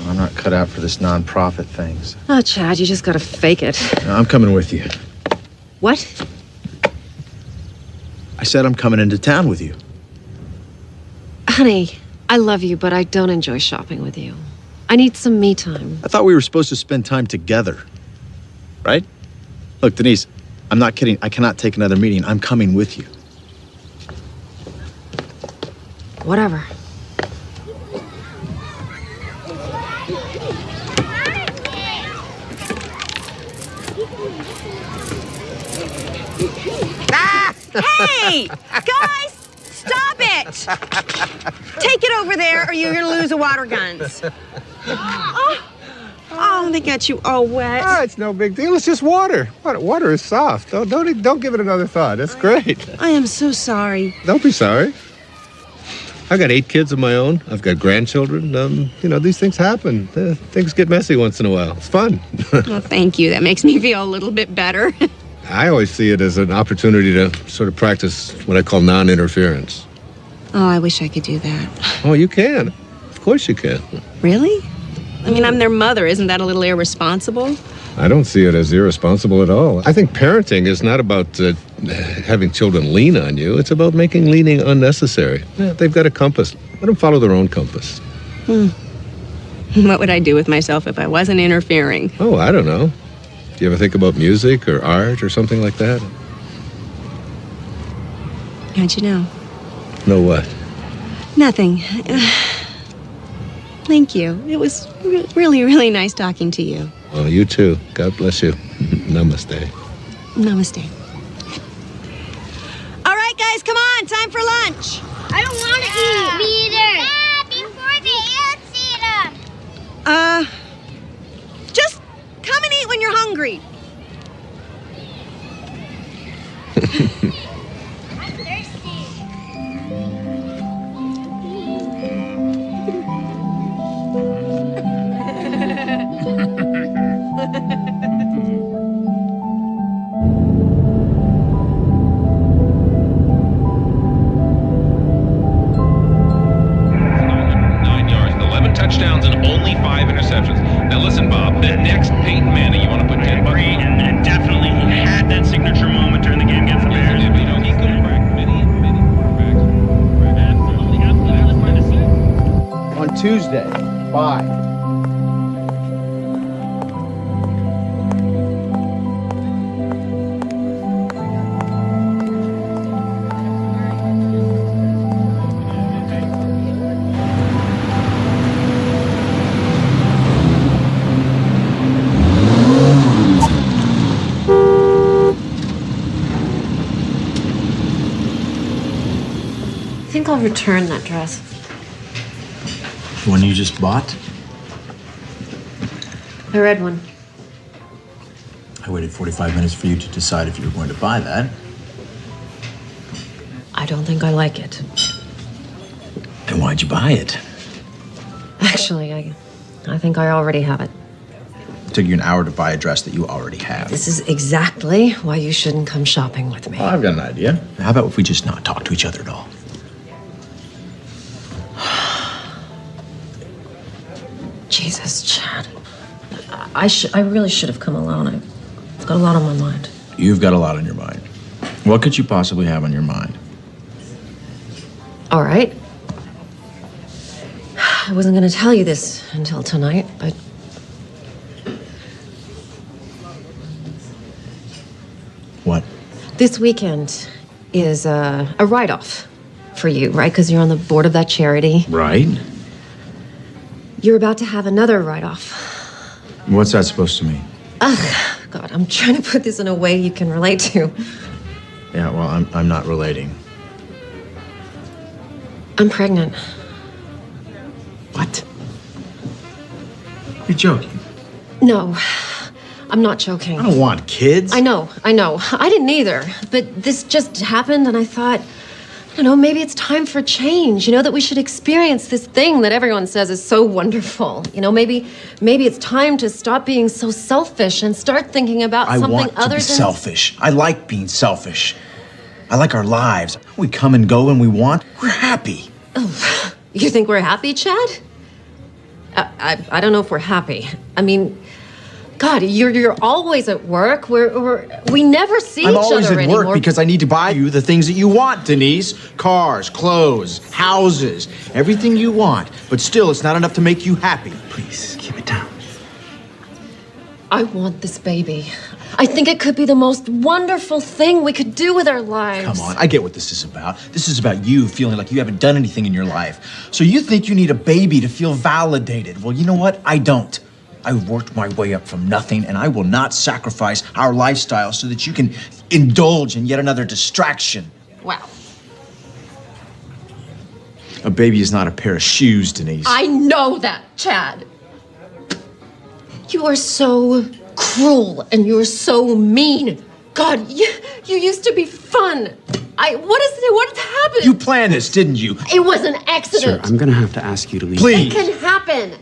I'm not cut out for this non-profit thing. So. Oh, Chad, you just gotta fake it. No, I'm coming with you. What? I said I'm coming into town with you. Honey, I love you, but I don't enjoy shopping with you. I need some me time. I thought we were supposed to spend time together. Right? Look, Denise, I'm not kidding. I cannot take another meeting. I'm coming with you. Whatever. Hey! Guys! Stop it! Take it over there or you're gonna lose the water guns. Oh, they got you all wet. Oh, it's no big deal. It's just water. Water is soft. Don't give it another thought. It's great. I am so sorry. Don't be sorry. I've got 8 kids of my own. I've got grandchildren. These things happen. Things get messy once in a while. It's fun. Well, thank you. That makes me feel a little bit better. I always see it as an opportunity to sort of practice what I call non-interference. Oh, I wish I could do that. Oh, you can. Of course you can. Really? I mean, I'm their mother. Isn't that a little irresponsible? I don't see it as irresponsible at all. I think parenting is not about having children lean on you. It's about making leaning unnecessary. Yeah, they've got a compass. Let them follow their own compass. What would I do with myself if I wasn't interfering? Oh, I don't know. Do you ever think about music or art or something like that? How'd you know? Know what? Nothing. Thank you. It was really, really nice talking to you. Well, you too. God bless you. Namaste. Namaste. All right, guys, come on. Time for lunch. I don't want to eat. Me either. Before the ants eat them. Just come and eat when you're hungry. I'm thirsty. Touchdowns and only 5 interceptions. Now listen, Bob, the next Peyton Manning, you want to put 10 bucks on? And definitely he had that signature moment during the game against the Bears. He could have cracked many quarterbacks. On Tuesday, 5. I think I'll return that dress. The one you just bought? The red one. I waited 45 minutes for you to decide if you were going to buy that. I don't think I like it. Then why'd you buy it? Actually, I think I already have it. It took you an hour to buy a dress that you already have. This is exactly why you shouldn't come shopping with me. Well, I've got an idea. How about if we just not talk to each other at all? Jesus, Chad. I really should have come alone. I've got a lot on my mind. You've got a lot on your mind. What could you possibly have on your mind? All right. I wasn't going to tell you this until tonight, but... What? This weekend is a write-off for you, right? Because you're on the board of that charity. Right. You're about to have another write-off. What's that supposed to mean? Ugh, God, I'm trying to put this in a way you can relate to. Yeah, well, I'm not relating. I'm pregnant. What? You're joking. No, I'm not joking. I don't want kids. I know. I didn't either. But this just happened, and I thought, maybe it's time for change. That we should experience this thing that everyone says is so wonderful. Maybe it's time to stop being so selfish and start thinking about something other than... I want to be selfish. I like being selfish. I like our lives. We come and go when we want. We're happy. Oh, you think we're happy, Chad? I don't know if we're happy. I mean, God, you're always at work. We never see each other anymore. I'm always at work because I need to buy you the things that you want, Denise. Cars, clothes, houses, everything you want. But still, it's not enough to make you happy. Please, keep it down. I want this baby. I think it could be the most wonderful thing we could do with our lives. Come on, I get what this is about. This is about you feeling like you haven't done anything in your life. So you think you need a baby to feel validated. Well, you know what? I don't. I worked my way up from nothing, and I will not sacrifice our lifestyle so that you can indulge in yet another distraction. Wow. A baby is not a pair of shoes, Denise. I know that, Chad. You are so cruel, and you're so mean. God, you used to be fun. What happened? You planned this, didn't you? It was an accident. Sir, I'm gonna have to ask you to leave. Please. It can happen.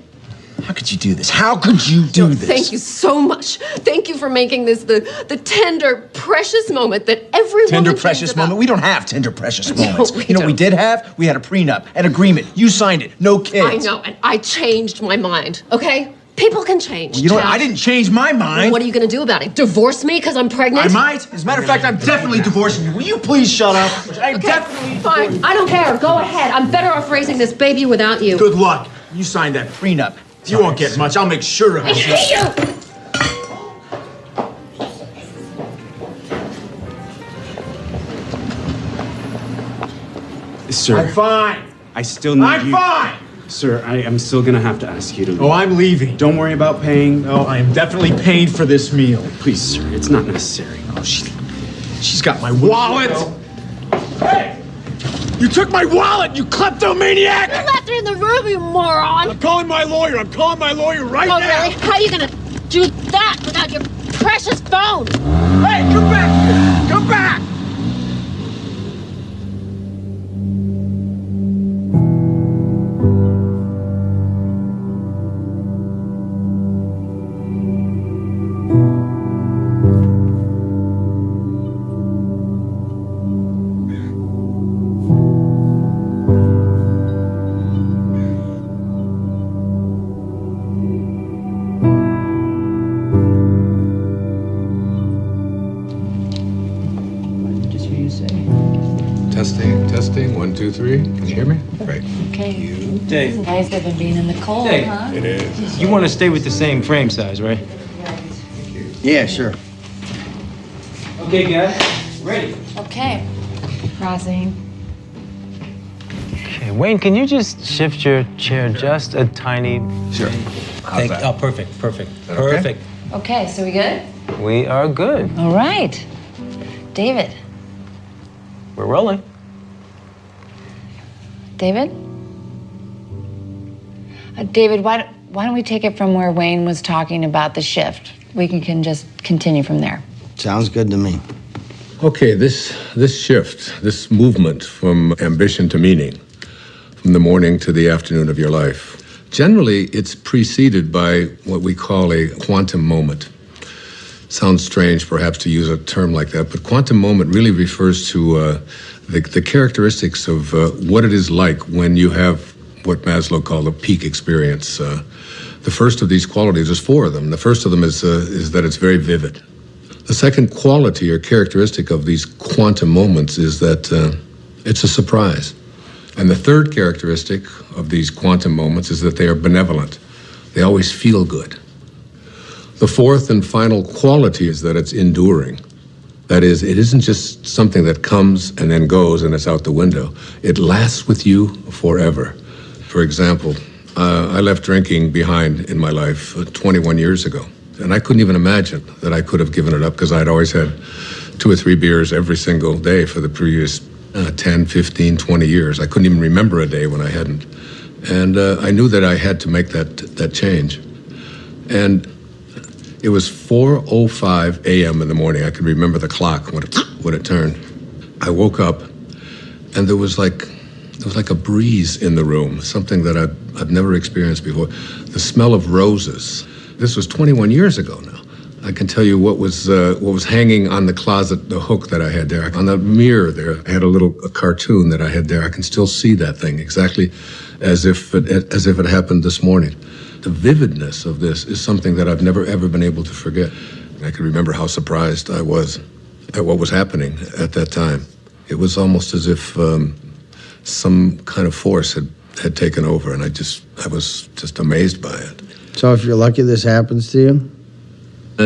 How could you do this? How could you do this? Thank you so much. Thank you for making this the tender, precious moment that every Tender, woman precious dreams about. moment? We don't have tender, precious moments. we You know what we don't. did have? We had a prenup, an agreement. You signed it. No kids. I know, and I changed my mind, okay? People can change. Well, you know what? Chad. I didn't change my mind. What are you gonna do about it? Divorce me because I'm pregnant? I might. As a matter of fact, I'm definitely divorcing you. Will you please shut up? I'm definitely Fine, I don't care. Go ahead. I'm better off raising this baby without you. Good luck. You signed that prenup. You won't get much. I'll make sure of I it. hate you! Sir, I'm fine. I still need I'm you. fine. Sir, I am still gonna have to ask you to leave. Oh, I'm leaving. Don't worry about paying. No, I am definitely paying for this meal. Please, sir, it's not necessary. Oh, she's got my wallet. Hey! You took my wallet, you kleptomaniac! You left it in the room, you moron! I'm calling my lawyer. I'm calling my lawyer right Oh, now. really? How are you gonna do that without your precious phone? Hey, come back here! Come back! Testing, 1, 2, 3. Can you hear me? Great. Okay. Dave. Guys have been being in the cold, Dave. huh? It is. You want to stay with the same frame size, right? Yeah, sure. Okay, guys. Ready. Okay. Crossing. Okay, Wayne, can you just shift your chair just a tiny... Sure. How's that? Oh, perfect, perfect, that okay? perfect. Okay, so we good? We are good. All right. David. We're rolling. David? David, why don't we take it from where Wayne was talking about the shift? We can just continue from there. Sounds good to me. Okay, this shift, this movement from ambition to meaning, from the morning to the afternoon of your life, generally it's preceded by what we call a quantum moment. Sounds strange, perhaps, to use a term like that, but quantum moment really refers to the characteristics of what it is like when you have what Maslow called a peak experience. The first of these qualities, there's 4 of them. The first of them is that it's very vivid. The second quality or characteristic of these quantum moments is that it's a surprise. And the third characteristic of these quantum moments is that they are benevolent. They always feel good. The fourth and final quality is that it's enduring. That is, it isn't just something that comes and then goes and it's out the window. It lasts with you forever. For example, I left drinking behind in my life 21 years ago. And I couldn't even imagine that I could have given it up because I'd always had 2 or 3 beers every single day for the previous 10, 15, 20 years. I couldn't even remember a day when I hadn't. And I knew that I had to make that change. And it was 4:05 a.m. in the morning. I could remember the clock when it turned. I woke up, and there was like a breeze in the room, something that I've never experienced before. The smell of roses. This was 21 years ago now. I can tell you what was hanging on the closet, the hook that I had there. On the mirror there, I had a cartoon that I had there. I can still see that thing exactly as if it happened this morning. The vividness of this is something that I've never, ever been able to forget. I can remember how surprised I was at what was happening at that time. It was almost as if some kind of force had taken over, and I was just amazed by it. So if you're lucky this happens to you?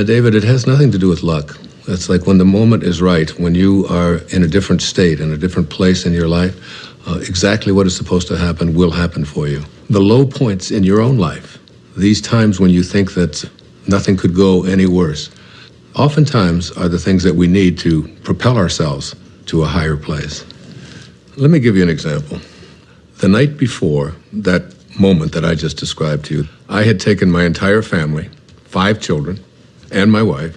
David, it has nothing to do with luck. It's like when the moment is right, when you are in a different state, in a different place in your life, exactly what is supposed to happen will happen for you. The low points in your own life, these times when you think that nothing could go any worse, oftentimes are the things that we need to propel ourselves to a higher place. Let me give you an example. The night before that moment that I just described to you, I had taken my entire family, 5 children, and my wife,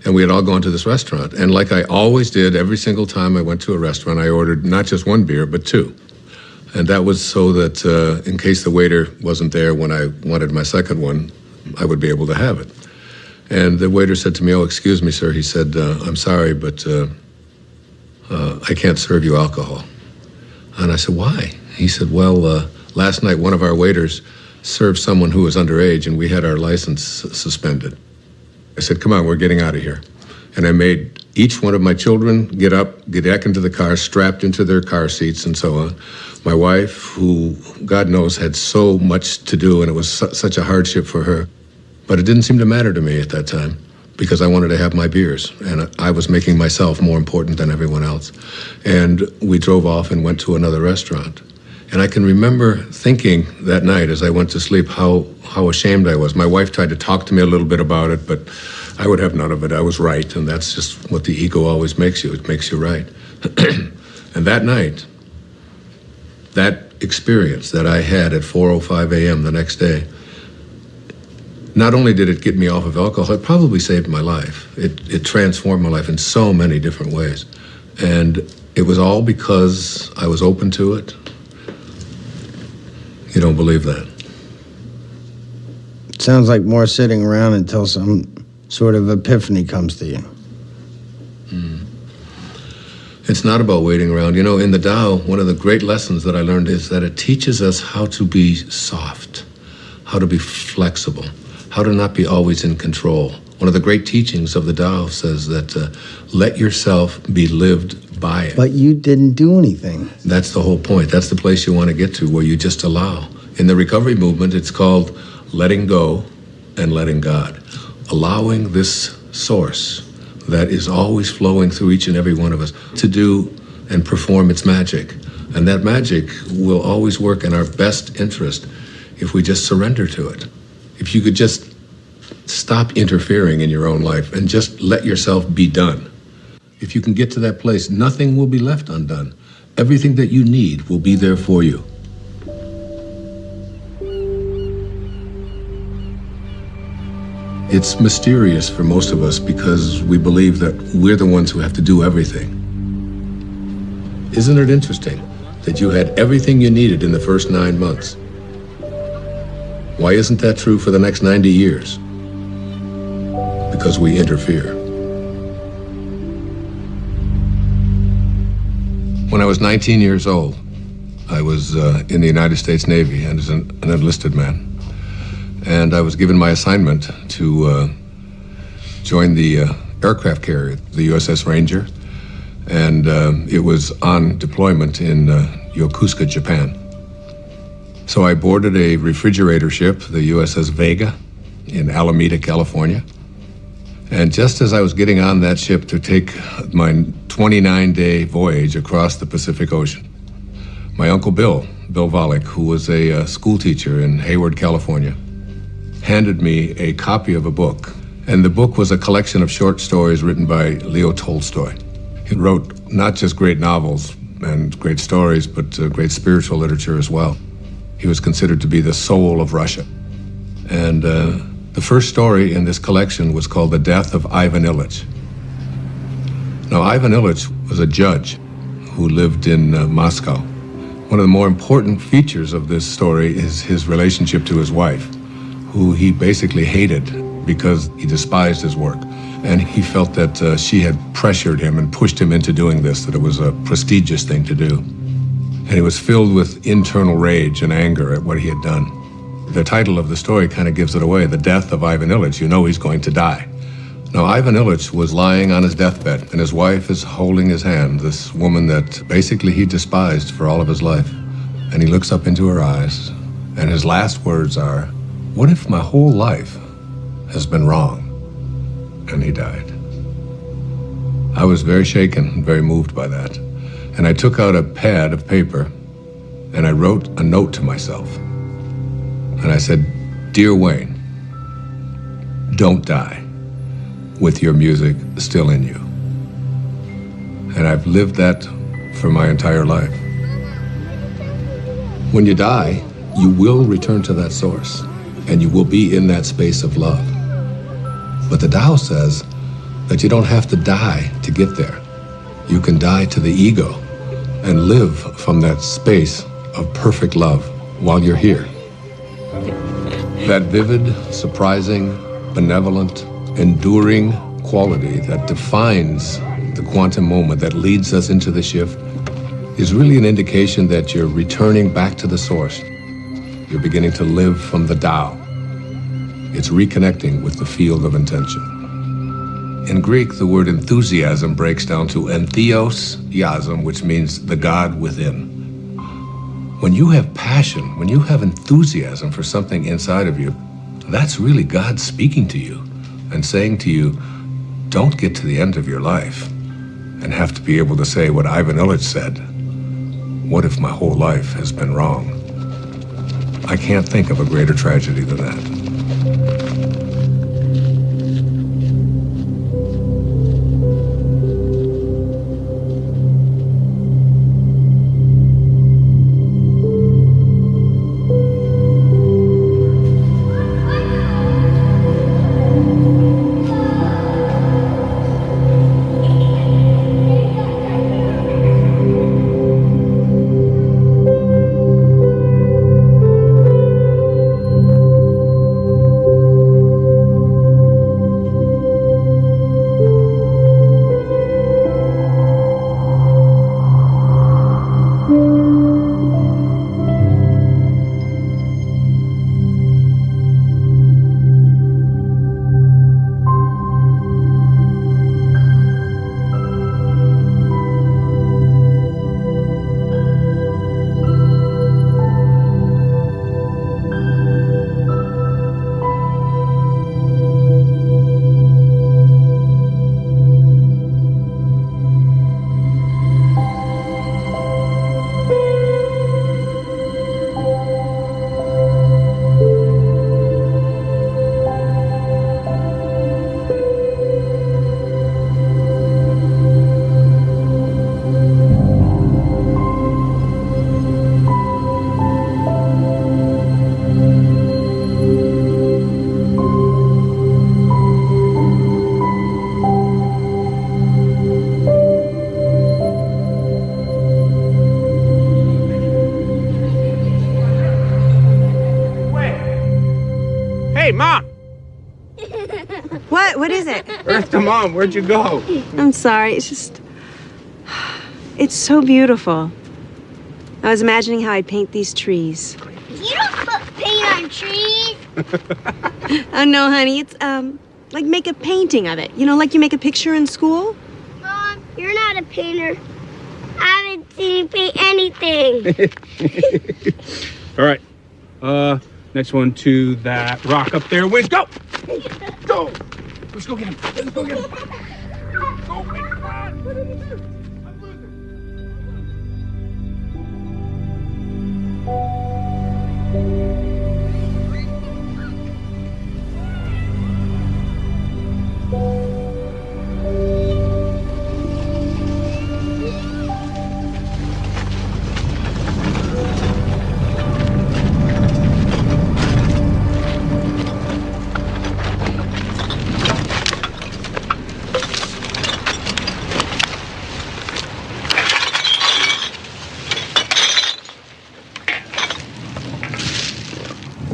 And we had all gone to this restaurant. And like I always did, every single time I went to a restaurant, I ordered not just one beer, but two. And that was so that in case the waiter wasn't there when I wanted my second one, I would be able to have it. And the waiter said to me, "Oh, excuse me, sir." He said, "I'm sorry, but I can't serve you alcohol." And I said, "Why?" He said, "Well, last night one of our waiters served someone who was underage, and we had our license suspended." I said, "Come on, we're getting out of here." And I made each one of my children get up, get back into the car, strapped into their car seats and so on. My wife, who, God knows, had so much to do, and it was such a hardship for her. But it didn't seem to matter to me at that time, because I wanted to have my beers, and I was making myself more important than everyone else. And we drove off and went to another restaurant. And I can remember thinking that night as I went to sleep how ashamed I was. My wife tried to talk to me a little bit about it, but I would have none of it. I was right, and that's just what the ego always makes you. It makes you right. And that night, that experience that I had at 4:05 a.m. the next day, not only did it get me off of alcohol, it probably saved my life. It transformed my life in so many different ways. And it was all because I was open to it. You don't believe that? Sounds like more sitting around until some sort of epiphany comes to you. It's not about waiting around. You know, in the Tao, one of the great lessons that I learned is that it teaches us how to be soft, how to be flexible, how to not be always in control. One of the great teachings of the Tao says that let yourself be lived by it. But you didn't do anything. That's the whole point. That's the place you want to get to, where you just allow. In the recovery movement, it's called letting go and letting God. Allowing this source that is always flowing through each and every one of us to do and perform its magic. And that magic will always work in our best interest if we just surrender to it. If you could just stop interfering in your own life and just let yourself be done. If you can get to that place, nothing will be left undone. Everything that you need will be there for you. It's mysterious for most of us because we believe that we're the ones who have to do everything. Isn't it interesting that you had everything you needed in the first 9 months? Why isn't that true for the next 90 years? Because we interfere. When I was 19 years old, I was in the United States Navy and as an enlisted man. And I was given my assignment to join the aircraft carrier, the USS Ranger. And it was on deployment in Yokosuka, Japan. So I boarded a refrigerator ship, the USS Vega, in Alameda, California. And just as I was getting on that ship to take my 29-day voyage across the Pacific Ocean, my uncle Bill Volek, who was a school teacher in Hayward, California, handed me a copy of a book. And the book was a collection of short stories written by Leo Tolstoy. He wrote not just great novels and great stories, but great spiritual literature as well. He was considered to be the soul of Russia. And the first story in this collection was called The Death of Ivan Ilyich. Now, Ivan Ilyich was a judge who lived in Moscow. One of the more important features of this story is his relationship to his wife, who he basically hated because he despised his work. And he felt that she had pressured him and pushed him into doing this, that it was a prestigious thing to do. And he was filled with internal rage and anger at what he had done. The title of the story kind of gives it away, The Death of Ivan Ilyich. You know he's going to die. Now, Ivan Ilyich was lying on his deathbed, and his wife is holding his hand, this woman that basically he despised for all of his life. And he looks up into her eyes, and his last words are, "What if my whole life has been wrong?" And he died. I was very shaken and very moved by that. And I took out a pad of paper, and I wrote a note to myself. And I said, "Dear Wayne, don't die with your music still in you." And I've lived that for my entire life. When you die, you will return to that source, and you will be in that space of love. But the Tao says that you don't have to die to get there. You can die to the ego and live from that space of perfect love while you're here. That vivid, surprising, benevolent, enduring quality that defines the quantum moment that leads us into the shift is really an indication that you're returning back to the source. You're beginning to live from the Tao. It's reconnecting with the field of intention. In Greek, the word enthusiasm breaks down to entheos-iasm, which means the God within. When you have passion, when you have enthusiasm for something inside of you, that's really God speaking to you and saying to you, don't get to the end of your life and have to be able to say what Ivan Illich said. What if my whole life has been wrong? I can't think of a greater tragedy than that. Hey, Mom! What is it? Eartha, Mom, where'd you go? I'm sorry, it's just... It's so beautiful. I was imagining how I'd paint these trees. You don't put paint on trees. Oh, no, honey, it's, like make a painting of it. You know, like you make a picture in school? Mom, you're not a painter. I haven't seen you paint anything. All right. Next one to that rock up there. Wiz, go! Go! Let's go get him. Let's go get him. Go, man, come on! What did he do? I'm losing.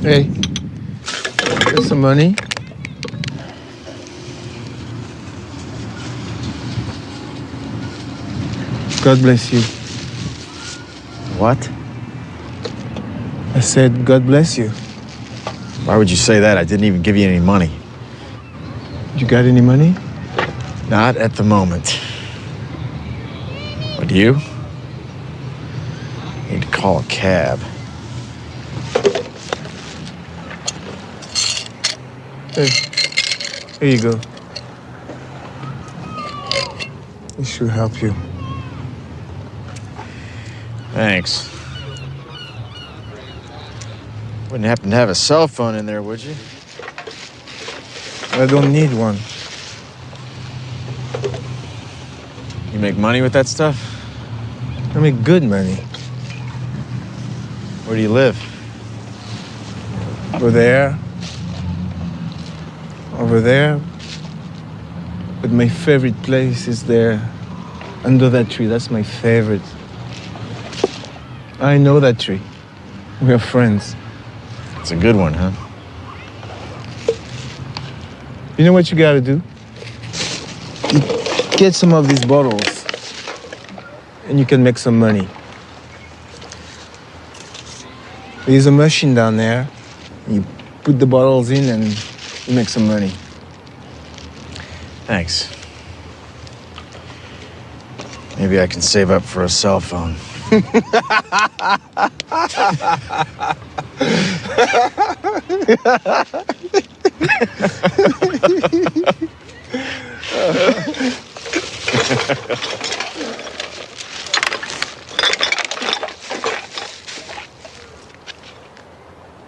Hey, here's some money. God bless you. What? I said, God bless you. Why would you say that? I didn't even give you any money. You got any money? Not at the moment. But you? Need to call a cab. Hey, here you go. This should help you. Thanks. Wouldn't happen to have a cell phone in there, would you? I don't need one. You make money with that stuff? I make good money. Where do you live? Over there. Over there. But my favorite place is there, under that tree. That's my favorite. I know that tree. We are friends. It's a good one, huh? You know what you gotta do? You get some of these bottles, and you can make some money. There's a machine down there. You put the bottles in and you make some money. Thanks. Maybe I can save up for a cell phone.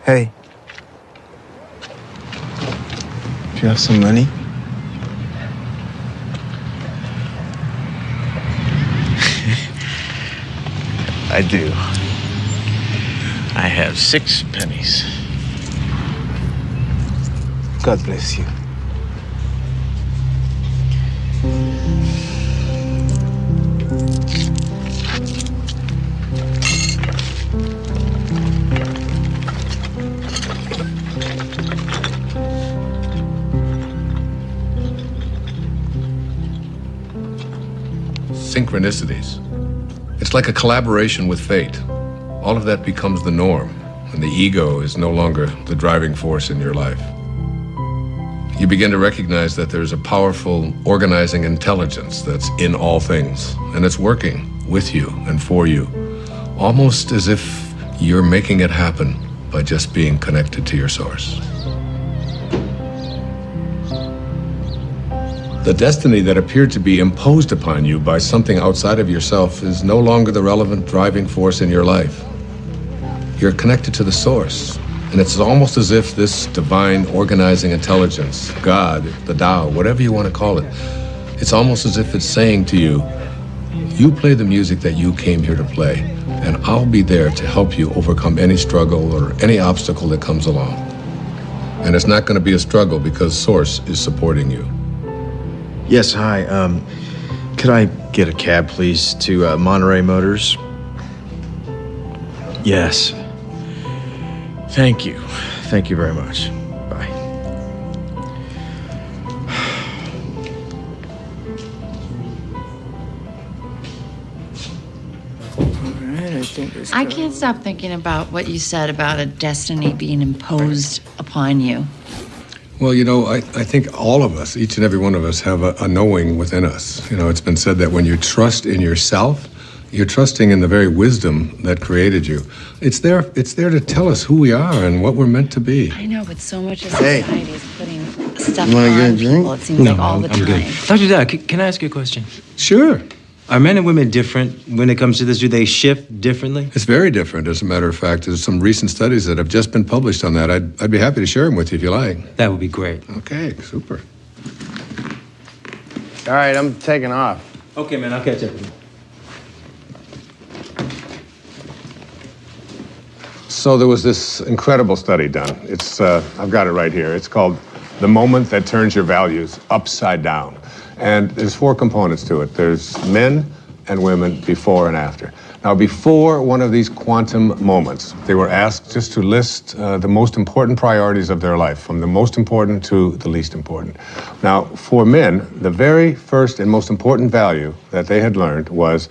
Hey, do you have some money? I do. I have 6 pennies. God bless you. Synchronicities. It's like a collaboration with fate. All of that becomes the norm, and the ego is no longer the driving force in your life. You begin to recognize that there's a powerful organizing intelligence that's in all things, and it's working with you and for you, almost as if you're making it happen by just being connected to your source. The destiny that appeared to be imposed upon you by something outside of yourself is no longer the relevant driving force in your life. You're connected to the source, and it's almost as if this divine organizing intelligence, God, the Tao, whatever you want to call it, it's almost as if it's saying to you, you play the music that you came here to play, and I'll be there to help you overcome any struggle or any obstacle that comes along. And it's not going to be a struggle because Source is supporting you. Yes, hi. Could I get a cab, please, to Monterey Motors? Yes. Thank you. Thank you very much. Bye. I can't stop thinking about what you said about a destiny being imposed upon you. Well, you know, I think all of us, each and every one of us, have a knowing within us. You know, it's been said that when you trust in yourself, you're trusting in the very wisdom that created you. It's there to tell us who we are and what we're meant to be. I know, but so much of society is putting stuff You wanna get a on drink? people. It seems like all the time. I'm good. Dr. Dyer, can I ask you a question? Sure. Are men and women different when it comes to this? Do they shift differently? It's very different, as a matter of fact. There's some recent studies that have just been published on that. I'd be happy to share them with you if you like. That would be great. Okay, super. All right, I'm taking off. Okay, man, I'll catch up with you. So there was this incredible study done. It's I've got it right here. It's called The Moment That Turns Your Values Upside Down. And there's 4 components to it. There's men and women before and after. Now, before one of these quantum moments, they were asked just to list the most important priorities of their life, from the most important to the least important. Now, for men, the very first and most important value that they had learned was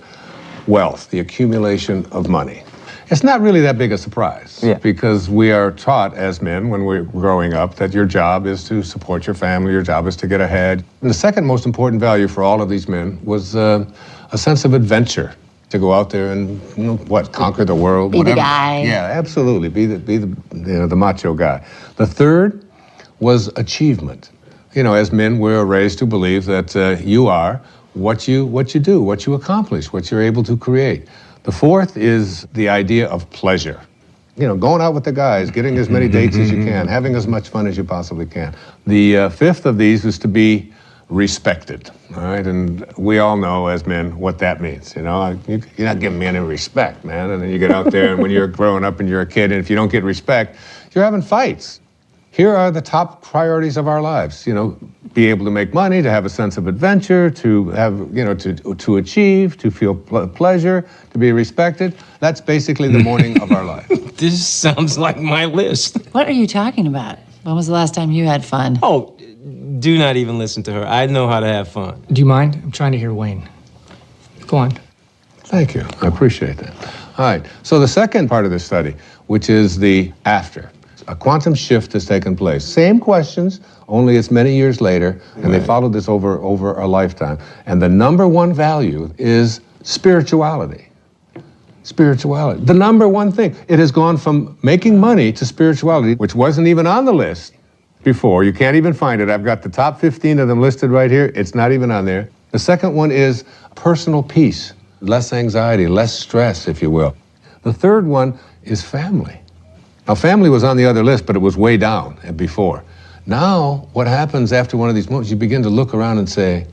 wealth, the accumulation of money. It's not really that big a surprise, because we are taught as men when we're growing up that your job is to support your family, your job is to get ahead. And the second most important value for all of these men was a sense of adventure, to go out there and, conquer the world. Be the guy. Yeah, absolutely, be the macho guy. The third was achievement. You know, as men, we're raised to believe that you are what you do, what you accomplish, what you're able to create. The fourth is the idea of pleasure. You know, going out with the guys, getting as many dates as you can, having as much fun as you possibly can. The fifth of these is to be respected, all right? And we all know as men what that means, you know? You're not giving me any respect, man. And then you get out there, and when you're growing up and you're a kid, and if you don't get respect, you're having fights. here are the top priorities of our lives. Be able to make money, to have a sense of adventure, to have, to achieve, to feel pleasure, to be respected. That's basically the morning of our life. This sounds like my list. What are you talking about? When was the last time you had fun? Oh, do not even listen to her. I know how to have fun. Do you mind? I'm trying to hear Wayne. Go on. Thank you. I appreciate that. All right. So the second part of this study, which is the after. A quantum shift has taken place. Same questions, only it's many years later, and they followed this over a lifetime. And the number one value is spirituality. Spirituality. The number one thing. It has gone from making money to spirituality, which wasn't even on the list before. You can't even find it. I've got the top 15 of them listed right here. It's not even on there. The second one is personal peace, less anxiety, less stress, if you will. The third one is family. Now, family was on the other list, but it was way down before. Now, what happens after one of these moments, you begin to look around and say,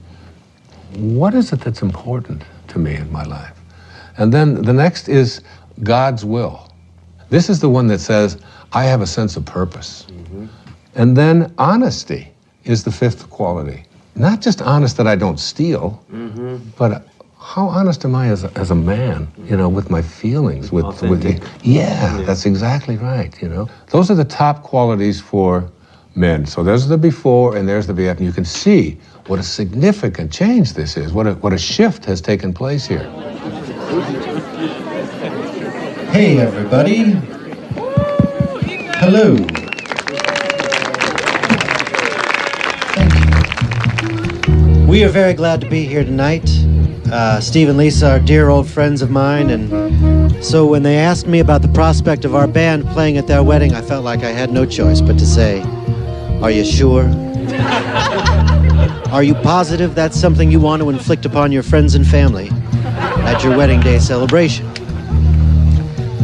what is it that's important to me in my life? And then the next is God's will. This is the one that says, I have a sense of purpose. And then honesty is the fifth quality. Not just honest that I don't steal, but how honest am I as a man, with my feelings, with that's exactly right, Those are the top qualities for men. So there's the before and there's the after. You can see what a significant change this is, what a shift has taken place here. Hey, everybody. Hello. We are very glad to be here tonight. Steve and Lisa are dear old friends of mine, and so when they asked me about the prospect of our band playing at their wedding, I felt like I had no choice but to say, are you sure? Are you positive that's something you want to inflict upon your friends and family at your wedding day celebration?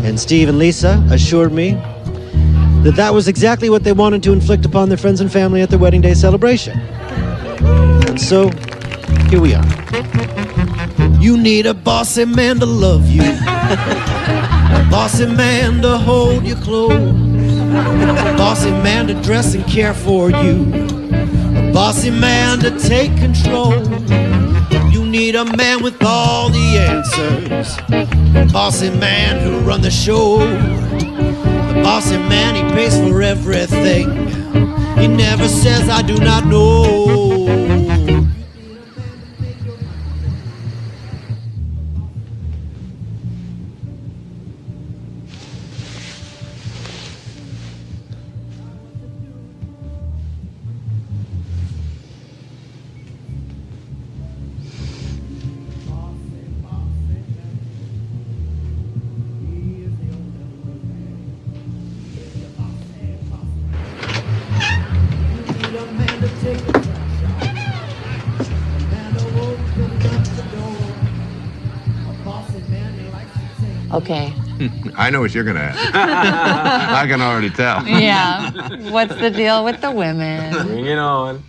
And Steve and Lisa assured me that that was exactly what they wanted to inflict upon their friends and family at their wedding day celebration. And so, here we are. You need a bossy man to love you, a bossy man to hold you close, a bossy man to dress and care for you, a bossy man to take control. You need a man with all the answers, a bossy man who'll run the show. The bossy man, he pays for everything. He never says, I do not know. Okay. I know what you're going to ask. I can already tell. Yeah. What's the deal with the women? Bring it on.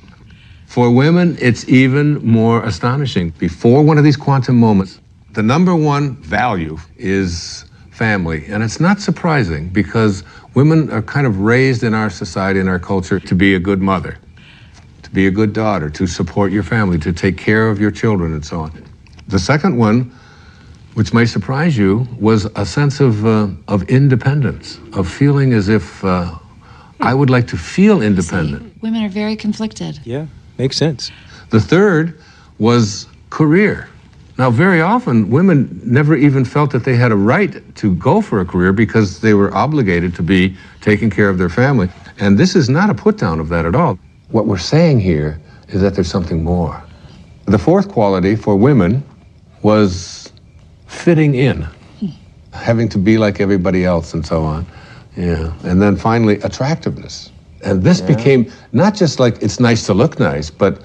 For women, it's even more astonishing. Before one of these quantum moments, the number one value is family. And it's not surprising because women are kind of raised in our society, in our culture, to be a good mother, to be a good daughter, to support your family, to take care of your children, and so on. The second one, which may surprise you, was a sense of independence, of feeling as if I would like to feel independent. See, women are very conflicted. Yeah, makes sense. The third was career. Now, very often, women never even felt that they had a right to go for a career because they were obligated to be taking care of their family. And this is not a put-down of that at all. What we're saying here is that there's something more. The fourth quality for women was fitting in, having to be like everybody else and so on. Yeah. And then finally, attractiveness. And this became not just like it's nice to look nice, but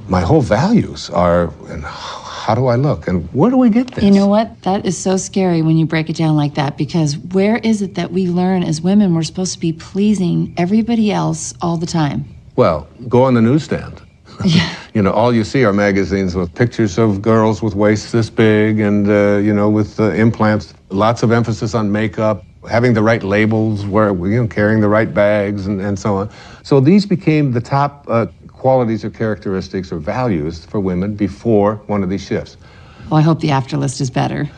my whole values are, and how do I look? And where do we get this? You know what? That is so scary when you break it down like that, because where is it that we learn as women we're supposed to be pleasing everybody else all the time? Well, go on the newsstand. You know, all you see are magazines with pictures of girls with waists this big and, with implants, lots of emphasis on makeup. having the right labels, carrying the right bags, and so on. So these became the top qualities or characteristics or values for women before one of these shifts. Well, I hope the after list is better.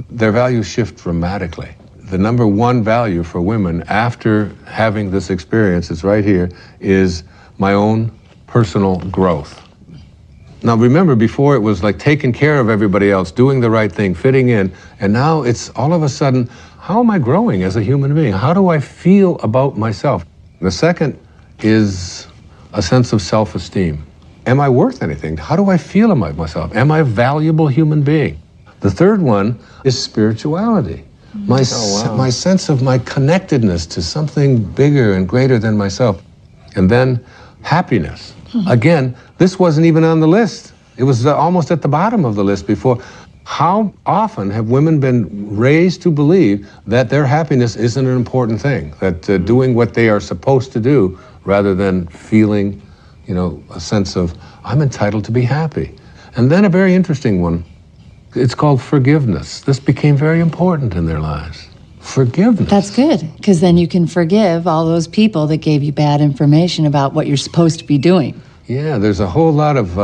Their values shift dramatically. The number one value for women after having this experience, it's right here, is my own personal growth. Now remember, before it was like taking care of everybody else, doing the right thing, fitting in, and now it's all of a sudden, how am I growing as a human being? How do I feel about myself? The second is a sense of self-esteem. Am I worth anything? How do I feel about myself? Am I a valuable human being? The third one is spirituality. My sense of my connectedness to something bigger and greater than myself. And then happiness. Again, this wasn't even on the list. It was almost at the bottom of the list before. How often have women been raised to believe that their happiness isn't an important thing, that doing what they are supposed to do rather than feeling, a sense of, I'm entitled to be happy. And then a very interesting one, it's called forgiveness. This became very important in their lives. Forgiveness. That's good, because then you can forgive all those people that gave you bad information about what you're supposed to be doing. Yeah, there's a whole lot of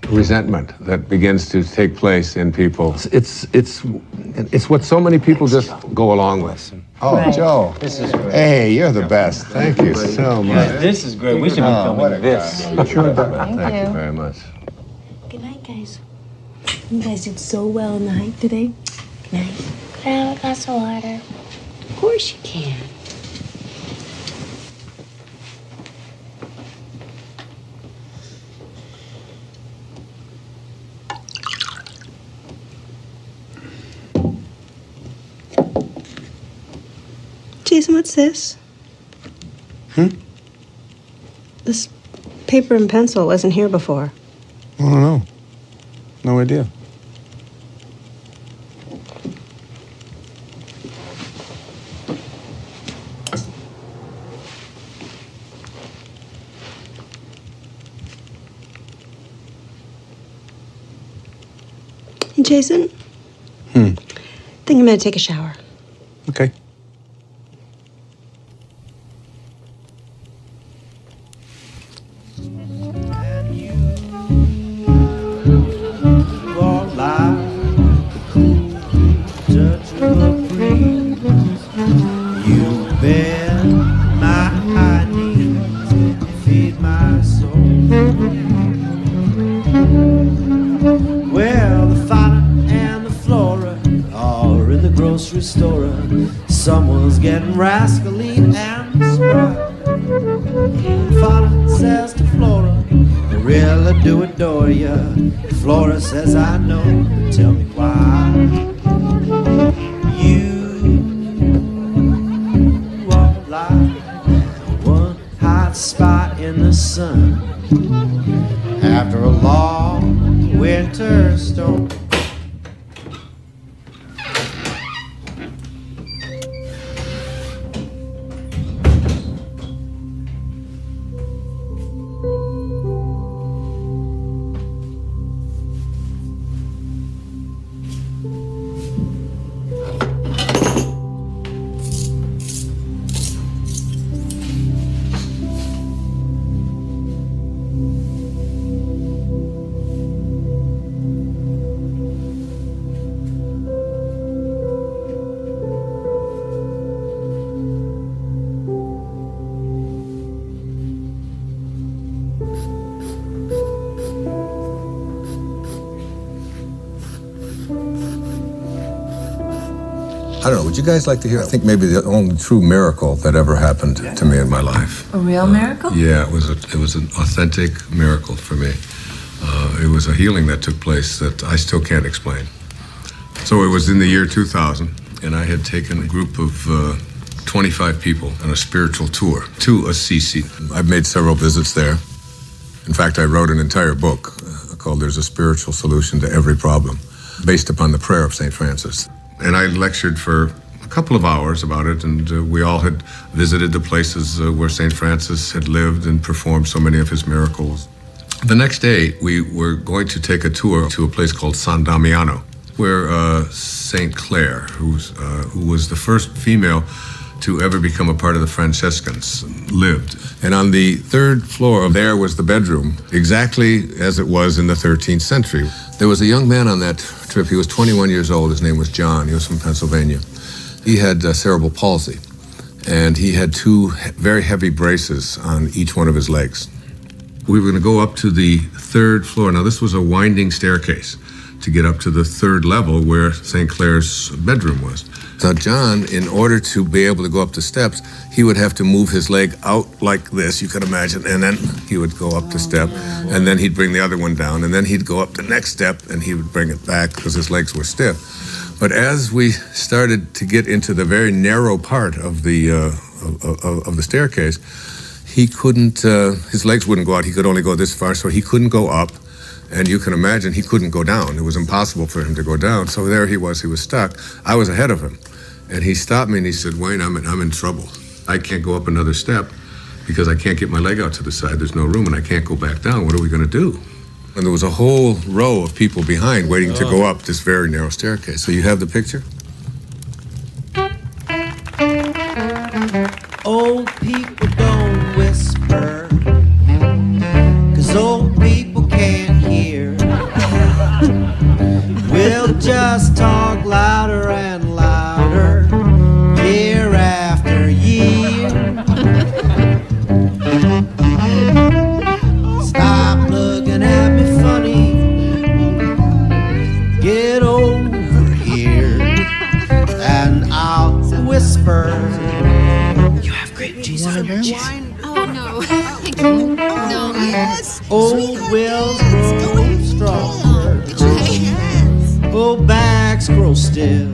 resentment that begins to take place in people. It's what so many people just go along with. Oh, right. Joe. This is great. Hey, you're the best. Thank you so much. This is great. We should be filming this. Thank you very much. Good night, guys. You guys did so well in the hike today. Good night. Can I have a glass of water? Of course you can. Jason, what's this? This paper and pencil wasn't here before. I don't know. No idea. Hey, Jason? I think I'm gonna take a shower. Okay. Someone's getting rascally and spry. Fauna says to Flora, I really do adore ya. Flora says, I know, tell me why. You are like one hot spot in the sun after a long winter storm. I don't know, would you guys like to hear? I think maybe the only true miracle that ever happened to me in my life. A real miracle? Yeah, it was an authentic miracle for me. It was a healing that took place that I still can't explain. So it was in the year 2000, and I had taken a group of 25 people on a spiritual tour to Assisi. I've made several visits there. In fact, I wrote an entire book called There's a Spiritual Solution to Every Problem, based upon the prayer of St. Francis. And I lectured for a couple of hours about it, and we all had visited the places where St. Francis had lived and performed so many of his miracles. The next day, we were going to take a tour to a place called San Damiano. where St. Clair, who was the first female to ever become a part of the Franciscans, lived. And on the third floor, there was the bedroom, exactly as it was in the 13th century. There was a young man on that trip. He was 21 years old. His name was John. He was from Pennsylvania. He had cerebral palsy, and he had 2 very heavy braces on each one of his legs. We were going to go up to the 3rd floor. Now, this was a winding staircase to get up to the 3rd level where St. Clair's bedroom was. Now, John, in order to be able to go up the steps, he would have to move his leg out like this, you can imagine, and then he would go up the step, and then he'd bring the other one down, and then he'd go up the next step, and he would bring it back because his legs were stiff. But as we started to get into the very narrow part of the staircase, he couldn't, his legs wouldn't go out. He could only go this far, so he couldn't go up. And you can imagine he couldn't go down. It was impossible for him to go down. So there he was stuck. I was ahead of him. And he stopped me and he said, Wayne, I'm in trouble. I can't go up another step because I can't get my leg out to the side. There's no room and I can't go back down. What are we gonna do? And there was a whole row of people behind waiting to go up this very narrow staircase. So you have the picture? Old people don't whisper, 'cause old people can't hear. We'll just talk louder and louder, year after year. Stop looking at me funny, get over here, and I'll whisper. You have grape cheese on your chin. Oh, no. Thank you. No. Yes. Old wheels grow stronger. Old backs grow stiff.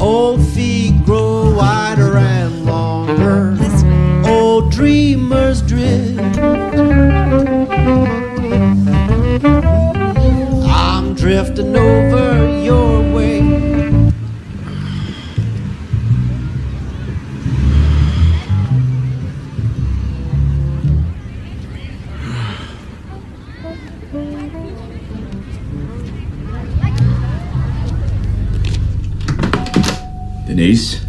Old feet grow wider and longer. Old dreamers drift. I'm drifting over your way. Denise?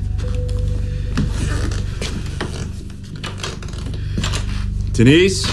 Denise?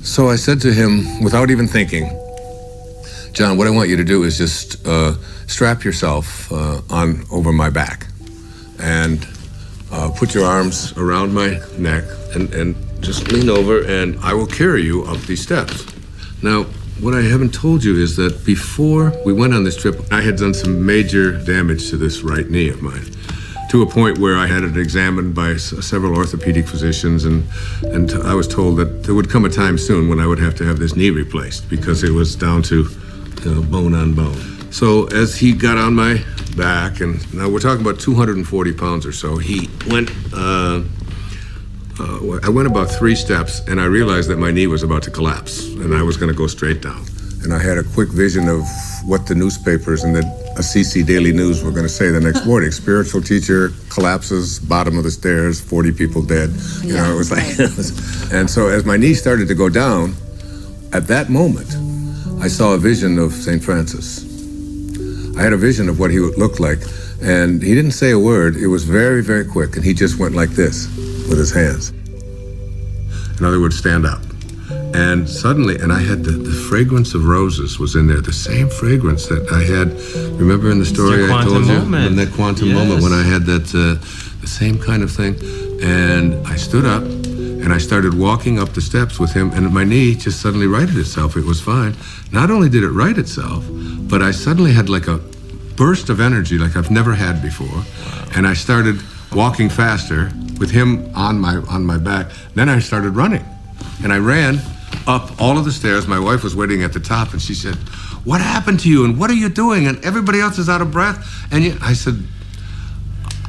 So I said to him, without even thinking, John, what I want you to do is just strap yourself on over my back and put your arms around my neck and just lean over and I will carry you up these steps. Now, what I haven't told you is that before we went on this trip, I had done some major damage to this right knee of mine, to a point where I had it examined by several orthopedic physicians, and I was told that there would come a time soon when I would have to have this knee replaced because it was down to bone on bone. So as he got on my back, and now we're talking about 240 pounds or so, he went, I went about 3 steps and I realized that my knee was about to collapse and I was gonna go straight down. And I had a quick vision of what the newspapers and the CC Daily News were going to say the next morning. Spiritual teacher collapses, bottom of the stairs, 40 people dead. You know, it was like, and so as my knee started to go down, at that moment, I saw a vision of St. Francis. I had a vision of what he would look like, and he didn't say a word. It was very, very quick, and he just went like this with his hands. In other words, stand up. And suddenly, and I had the fragrance of roses was in there, the same fragrance that I had, remember in the story I told you? In that quantum moment when I had that, the same kind of thing. And I stood up and I started walking up the steps with him, and my knee just suddenly righted itself. It was fine. Not only did it right itself, but I suddenly had like a burst of energy like I've never had before. And I started walking faster with him on my back. Then I started running. And I ran up all of the stairs. My wife was waiting at the top, and she said, "What happened to you? And what are you doing? And everybody else is out of breath." And I said,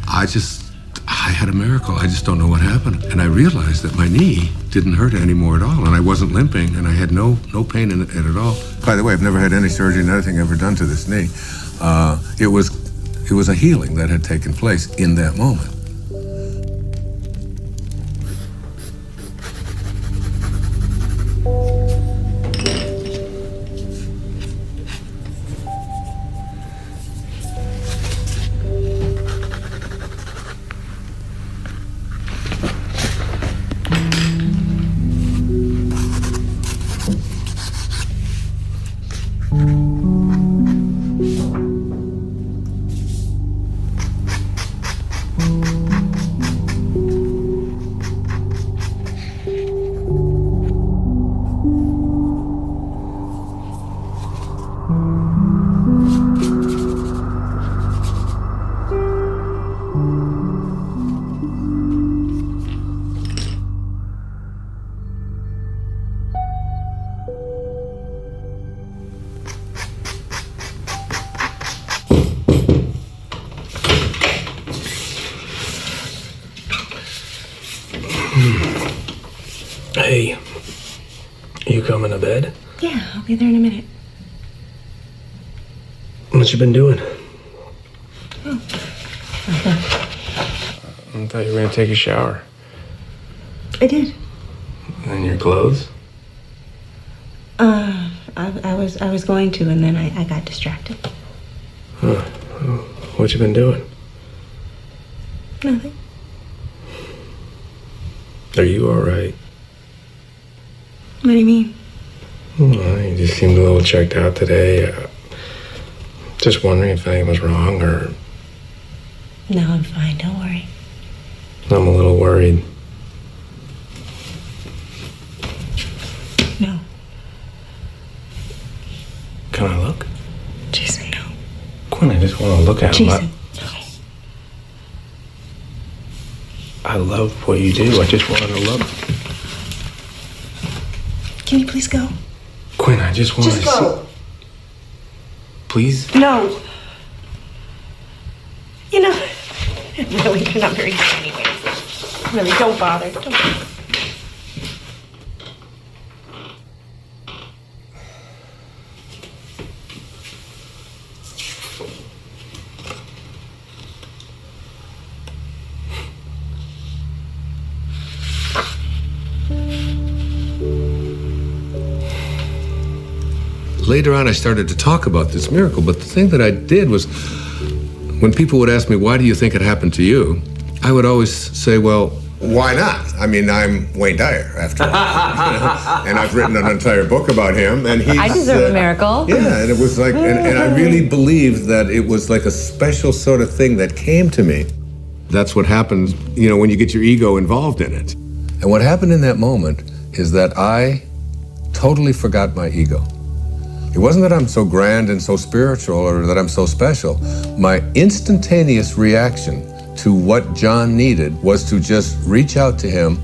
I had a miracle. I just don't know what happened. And I realized that my knee didn't hurt anymore at all, and I wasn't limping, and I had no pain in it at all. By the way, I've never had any surgery, nothing ever done to this knee. It was a healing that had taken place in that moment. Hey, you coming to bed? Yeah, I'll be there in a minute. What you been doing? Oh. I thought you were gonna take a shower. I did. And your clothes? I was going to, and then I got distracted. Huh. What you been doing? Nothing. Are you all right? What do you mean? Well, you just seemed a little checked out today. Just wondering if anything was wrong, or... No, I'm fine. Don't worry. I'm a little worried. No. Can I look? Jason, no. Quinn, I just want to look at him. Jason, no. I love what you do. I just wanted to look. Can you please go? Quinn, I just want to Just go. see. Please? No. You know, really, you're not very good anyways. Really, don't bother. Don't bother. Later on, I started to talk about this miracle, but the thing that I did was, when people would ask me, why do you think it happened to you? I would always say, well, why not? I mean, I'm Wayne Dyer, after all. And I've written an entire book about him, and he's... I deserve a miracle. Yeah, and it was like, and I really believed that it was like a special sort of thing that came to me. That's what happens, you know, when you get your ego involved in it. And what happened in that moment is that I totally forgot my ego. It wasn't that I'm so grand and so spiritual or that I'm so special. My instantaneous reaction to what John needed was to just reach out to him,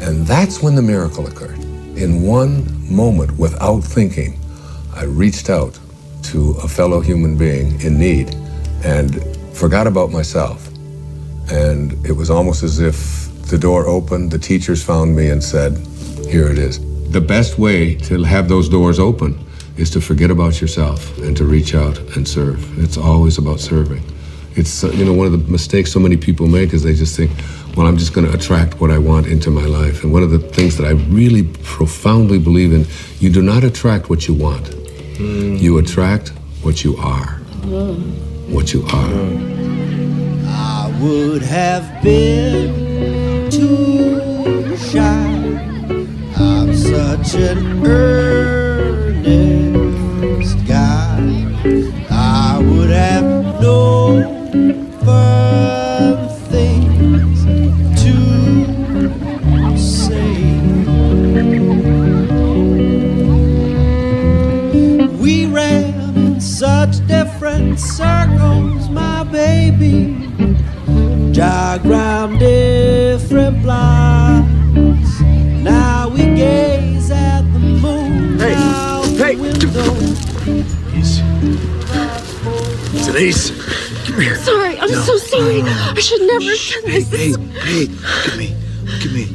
and that's when the miracle occurred. In one moment, without thinking, I reached out to a fellow human being in need and forgot about myself. And it was almost as if the door opened, the teachers found me and said, here it is. The best way to have those doors open is to forget about yourself and to reach out and serve. It's always about serving. It's, you know, one of the mistakes so many people make is they just think, well, I'm just going to attract what I want into my life. And one of the things that I really profoundly believe in, you do not attract what you want. You attract what you are. What you are. I would have been too shy. I'm such an earnest guy. I would have known firm things to say. We ran in such different circles, my baby, jogged round different blocks. Now we gaze at Denise, come here. Sorry, I'm so sorry. I should never have done this. Hey, look at me. Look at me.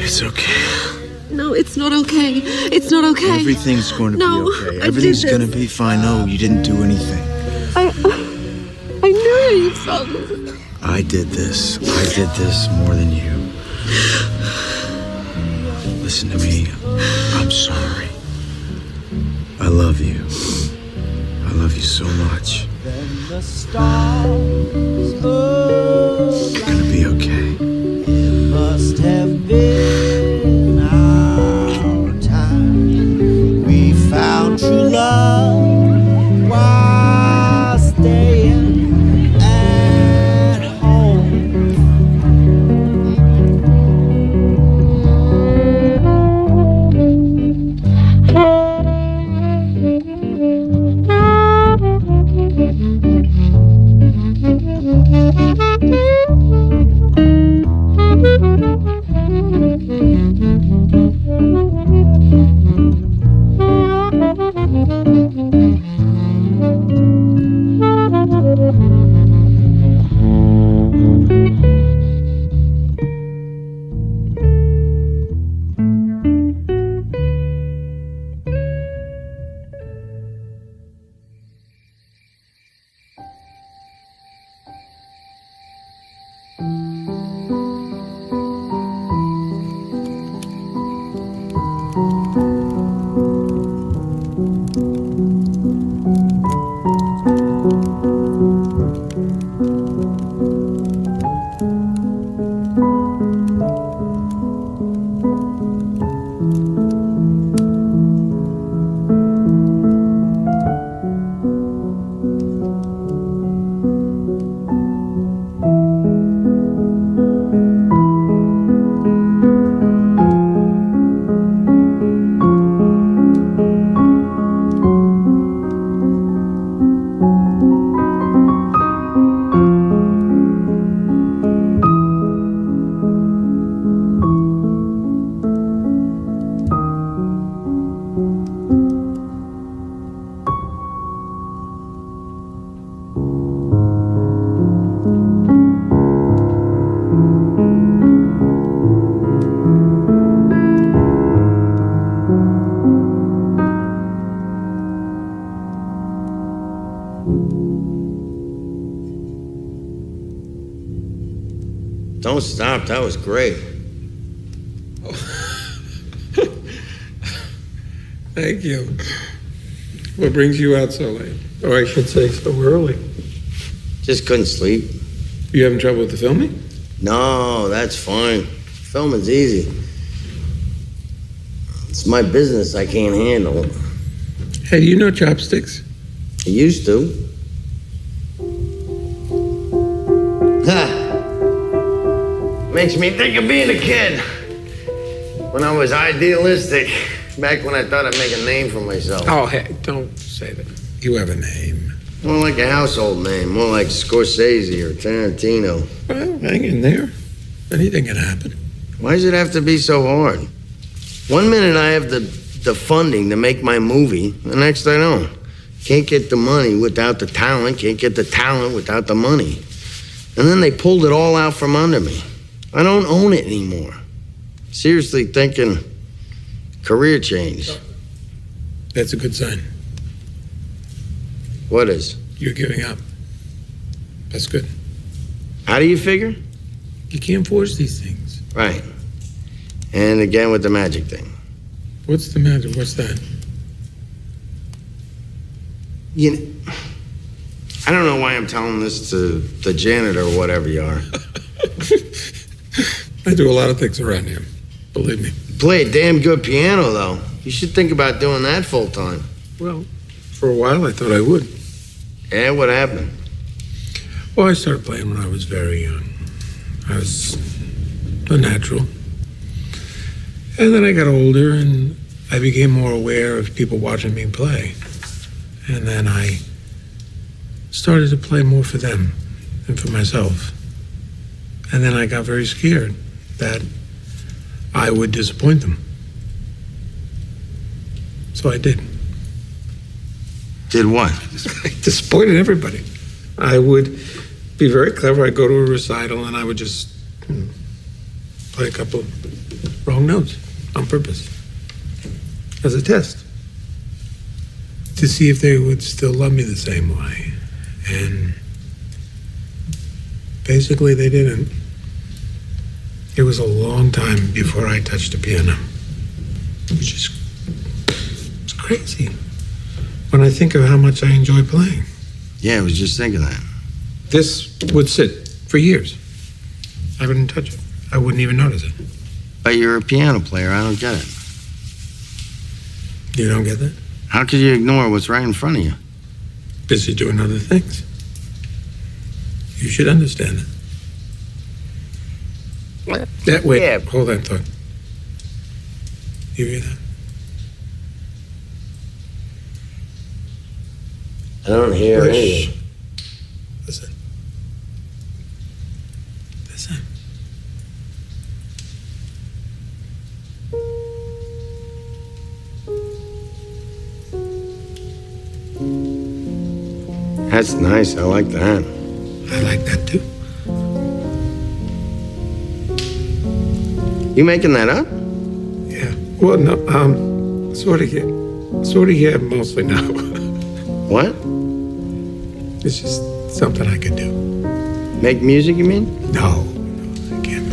It's okay. No, it's not okay. It's not okay. Everything's going to be okay. Everything's going to be fine. No, you didn't do anything. I knew how you felt. I did this. I did this more than you. Listen to me. I'm sorry. I love you. I love you so much. You're gonna be okay. It must have been our time. We found true love while staying at home. Don't stop. That was great. Thank you. What brings you out so late? Or I should say so early. Just couldn't sleep. You having trouble with the filming? No, that's fine. Filming's easy. It's my business I can't handle. Hey, you know chopsticks? I used to. Ha! Makes me think of being a kid. When I was idealistic. Back when I thought I'd make a name for myself. Oh, hey, don't say that. You have a name. More like a household name. More like Scorsese or Tarantino. Well, hang in there. Anything can happen. Why does it have to be so hard? 1 minute I have the funding to make my movie. The next I don't. Can't get the money without the talent. Can't get the talent without the money. And then they pulled it all out from under me. I don't own it anymore. Seriously thinking career change. That's a good sign. What is? You're giving up. That's good. How do you figure? You can't force these things. Right. And again with the magic thing. What's the matter? What's that? You know, I don't know why I'm telling this to the janitor or whatever you are. I do a lot of things around here. Believe me. Play a damn good piano, though. You should think about doing that full time. Well, for a while I thought I would. Yeah, what happened? Well, I started playing when I was very young. I was a natural. And then I got older and I became more aware of people watching me play. And then I started to play more for them than for myself. And then I got very scared that I would disappoint them. So I did. Did what? I disappointed everybody. I would be very clever. I'd go to a recital and I would just play a couple of wrong notes on purpose as a test to see if they would still love me the same way. And basically they didn't. It was a long time before I touched a piano, which is it's crazy when I think of how much I enjoy playing. Yeah, I was just thinking that. This would sit for years. I wouldn't touch it. I wouldn't even notice it. But you're a piano player. I don't get it. You don't get that? How could you ignore what's right in front of you? Busy doing other things. You should understand it. Wait, hold that thought. You hear that? I don't hear Shh. anything. Listen. Listen. That's nice. I like that. I like that too. You making that up? Yeah. Well, no, sort of, yeah, mostly no. What? It's just something I could do. Make music, you mean? No, I can't.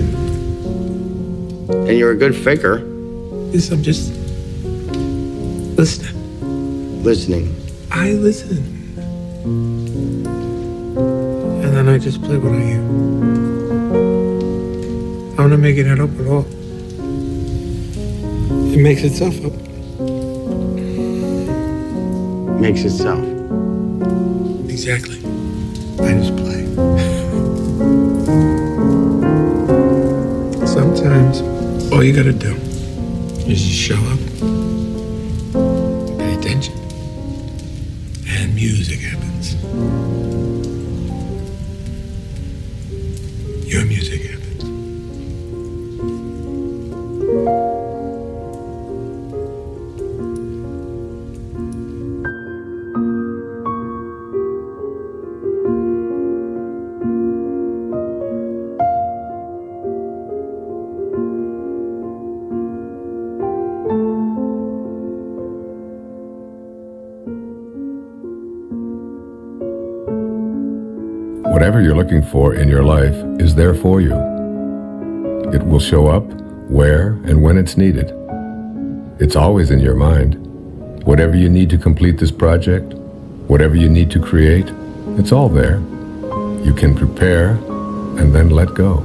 And you're a good faker. Yes, I'm just listening. Listening. I listen. And then I just play what I hear. I'm not making it up at all. It makes itself up. Makes itself. Exactly. I just play. Sometimes all you gotta do is just show up, pay attention, and music happens. Your music happens. Whatever you're looking for in your life is there for you. It will show up where and when it's needed. It's always in your mind. Whatever you need to complete this project, whatever you need to create, it's all there. You can prepare and then let go.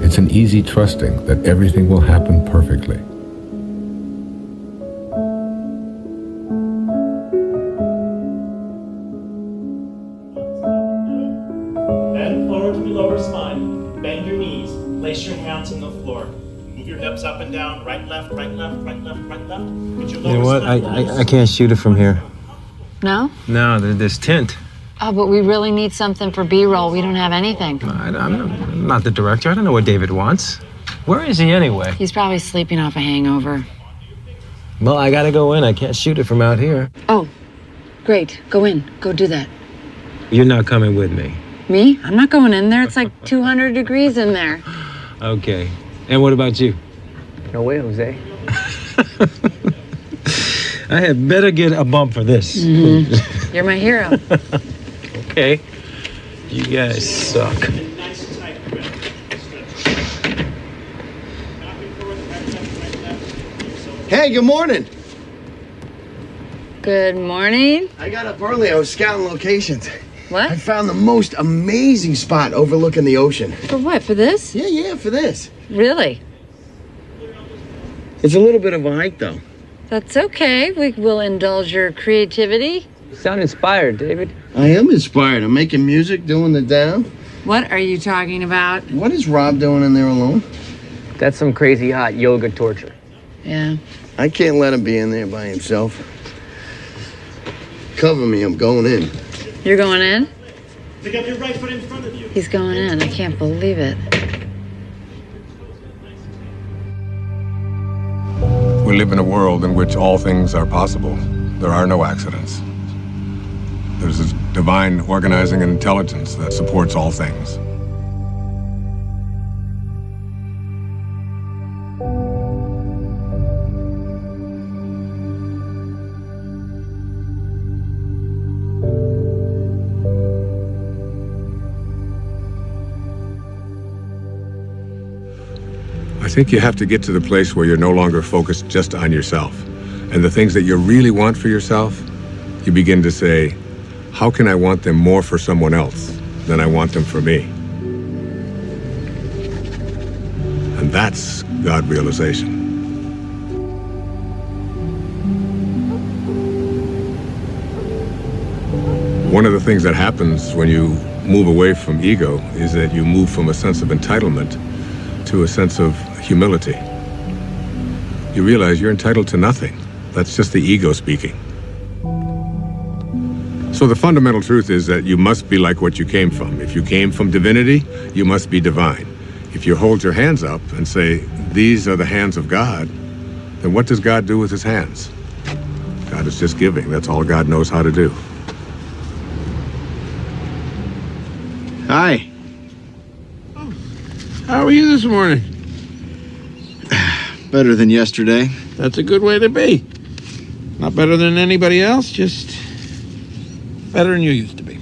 It's an easy trusting that everything will happen perfectly. Bend forward to your lower spine. Bend your knees. Place your hands on the floor. Move your hips up and down. Right, left, right, left, right, left, right, left. Get your You know lower what? spine. I can't shoot it from here. No? No, there's tint. Oh, but we really need something for B-roll. We don't have anything. I'm not the director. I don't know what David wants. Where is he anyway? He's probably sleeping off a hangover. Well, I gotta go in. I can't shoot it from out here. Oh, great. Go in. Go do that. You're not coming with me. Me? I'm not going in there. It's like 200 degrees in there. Okay. And what about you? No way, Jose. I had better get a bump for this. Mm-hmm. You're my hero. Okay. You guys suck. Hey, good morning. Good morning. I got up early. I was scouting locations. What? I found the most amazing spot overlooking the ocean. For what? For this? Yeah, for this. Really? It's a little bit of a hike, though. That's okay. We will indulge your creativity. You sound inspired, David. I am inspired. I'm making music, doing the down. What are you talking about? What is Rob doing in there alone? That's some crazy hot yoga torture. Yeah. I can't let him be in there by himself. Cover me, I'm going in. You're going in? Pick up your right foot in front of you. He's going in. I can't believe it. We live in a world in which all things are possible. There are no accidents. There's a divine organizing and intelligence that supports all things. I think you have to get to the place where you're no longer focused just on yourself. And the things that you really want for yourself, you begin to say, how can I want them more for someone else than I want them for me? And that's God realization. One of the things that happens when you move away from ego is that you move from a sense of entitlement to a sense of humility. You realize you're entitled to nothing. That's just the ego speaking. So the fundamental truth is that you must be like what you came from. If you came from divinity, you must be divine. If you hold your hands up and say, these are the hands of God, then what does God do with his hands? God is just giving. That's all God knows how to do. Hi. How are you this morning? Better than yesterday. That's a good way to be. Not better than anybody else, just better than you used to be.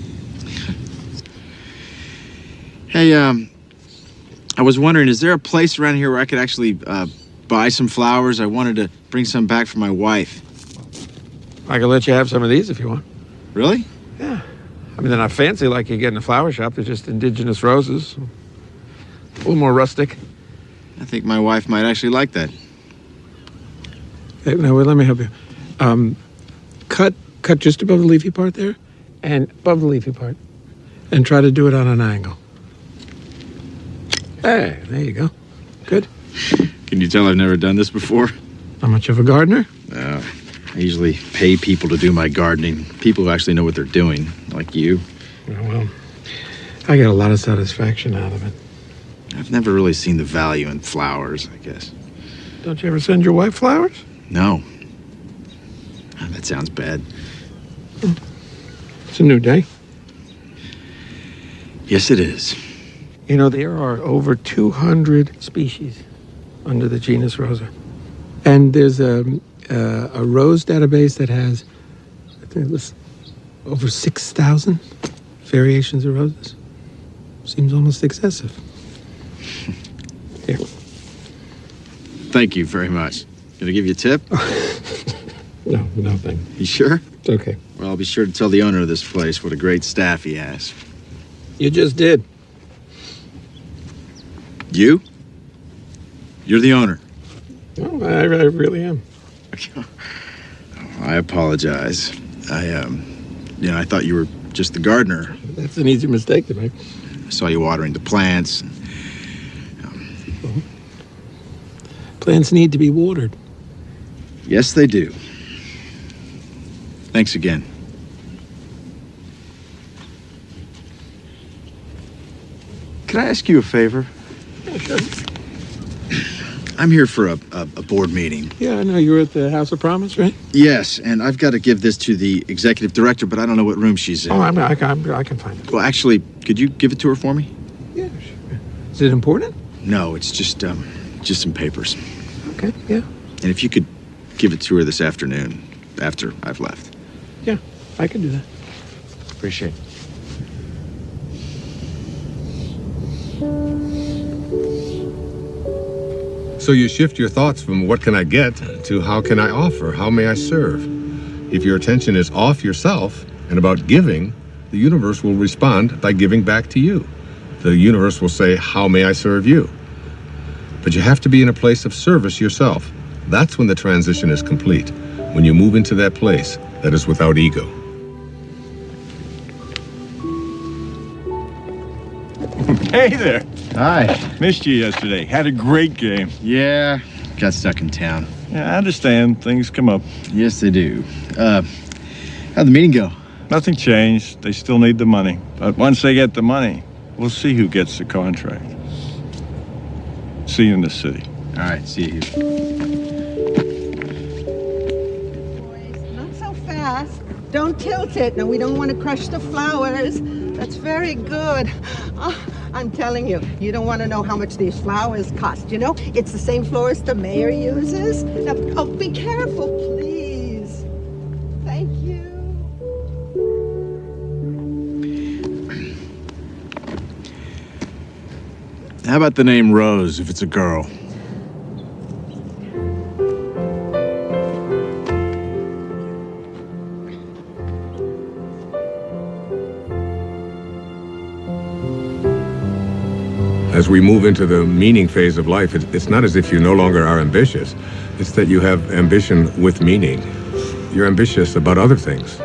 Hey, I was wondering, is there a place around here where I could actually buy some flowers? I wanted to bring some back for my wife. I can let you have some of these if you want. Really? Yeah. I mean, they're not fancy like you get in a flower shop. They're just indigenous roses. A little more rustic. I think my wife might actually like that. Hey, no, wait, let me help you. Cut just above the leafy part there, and above the leafy part, and try to do it on an angle. Hey, there you go. Good. Can you tell I've never done this before? Not much of a gardener? I usually pay people to do my gardening. People who actually know what they're doing, like you. Well, I get a lot of satisfaction out of it. I've never really seen the value in flowers, I guess. Don't you ever send your wife flowers? No. Oh, that sounds bad. It's a new day. Yes, it is. You know, there are over 200 species under the genus Rosa. And there's a rose database that has, I think it was over 6,000 variations of roses. Seems almost excessive. Here. Thank you very much. Can I give you a tip? No, thank you. You sure? It's okay. Well, I'll be sure to tell the owner of this place what a great staff he has. You just did. You? You're the owner. Oh, I really am. I apologize. I thought you were just the gardener. That's an easy mistake to make. I saw you watering the plants. Plants need to be watered. Yes, they do. Thanks again. Can I ask you a favor? Yeah, sure. I'm here for a board meeting. Yeah, I know. You were at the House of Promise, right? Yes, and I've got to give this to the executive director, but I don't know what room she's in. Oh, I can find it. Well, actually, could you give it to her for me? Yeah, sure. Is it important? No, it's just some papers. Okay, yeah. And if you could give it to her this afternoon, after I've left. Yeah, I can do that. Appreciate it. So you shift your thoughts from what can I get to how can I offer, how may I serve? If your attention is off yourself and about giving, the universe will respond by giving back to you. The universe will say, how may I serve you? But you have to be in a place of service yourself. That's when the transition is complete, when you move into that place that is without ego. Hey there. Hi. Missed you yesterday. Had a great game. Yeah, got stuck in town. Yeah, I understand. Things come up. Yes, they do. How'd the meeting go? Nothing changed. They still need the money. But once they get the money, we'll see who gets the contract. See you in the city. All right, see you. Not so fast. Don't tilt it. No, we don't want to crush the flowers. That's very good. Oh, I'm telling you, you don't want to know how much these flowers cost. You know, it's the same florist the mayor uses. Now, oh, be careful, please. Thank you. How about the name Rose if it's a girl? As we move into the meaning phase of life, it's not as if you no longer are ambitious. It's that you have ambition with meaning. You're ambitious about other things.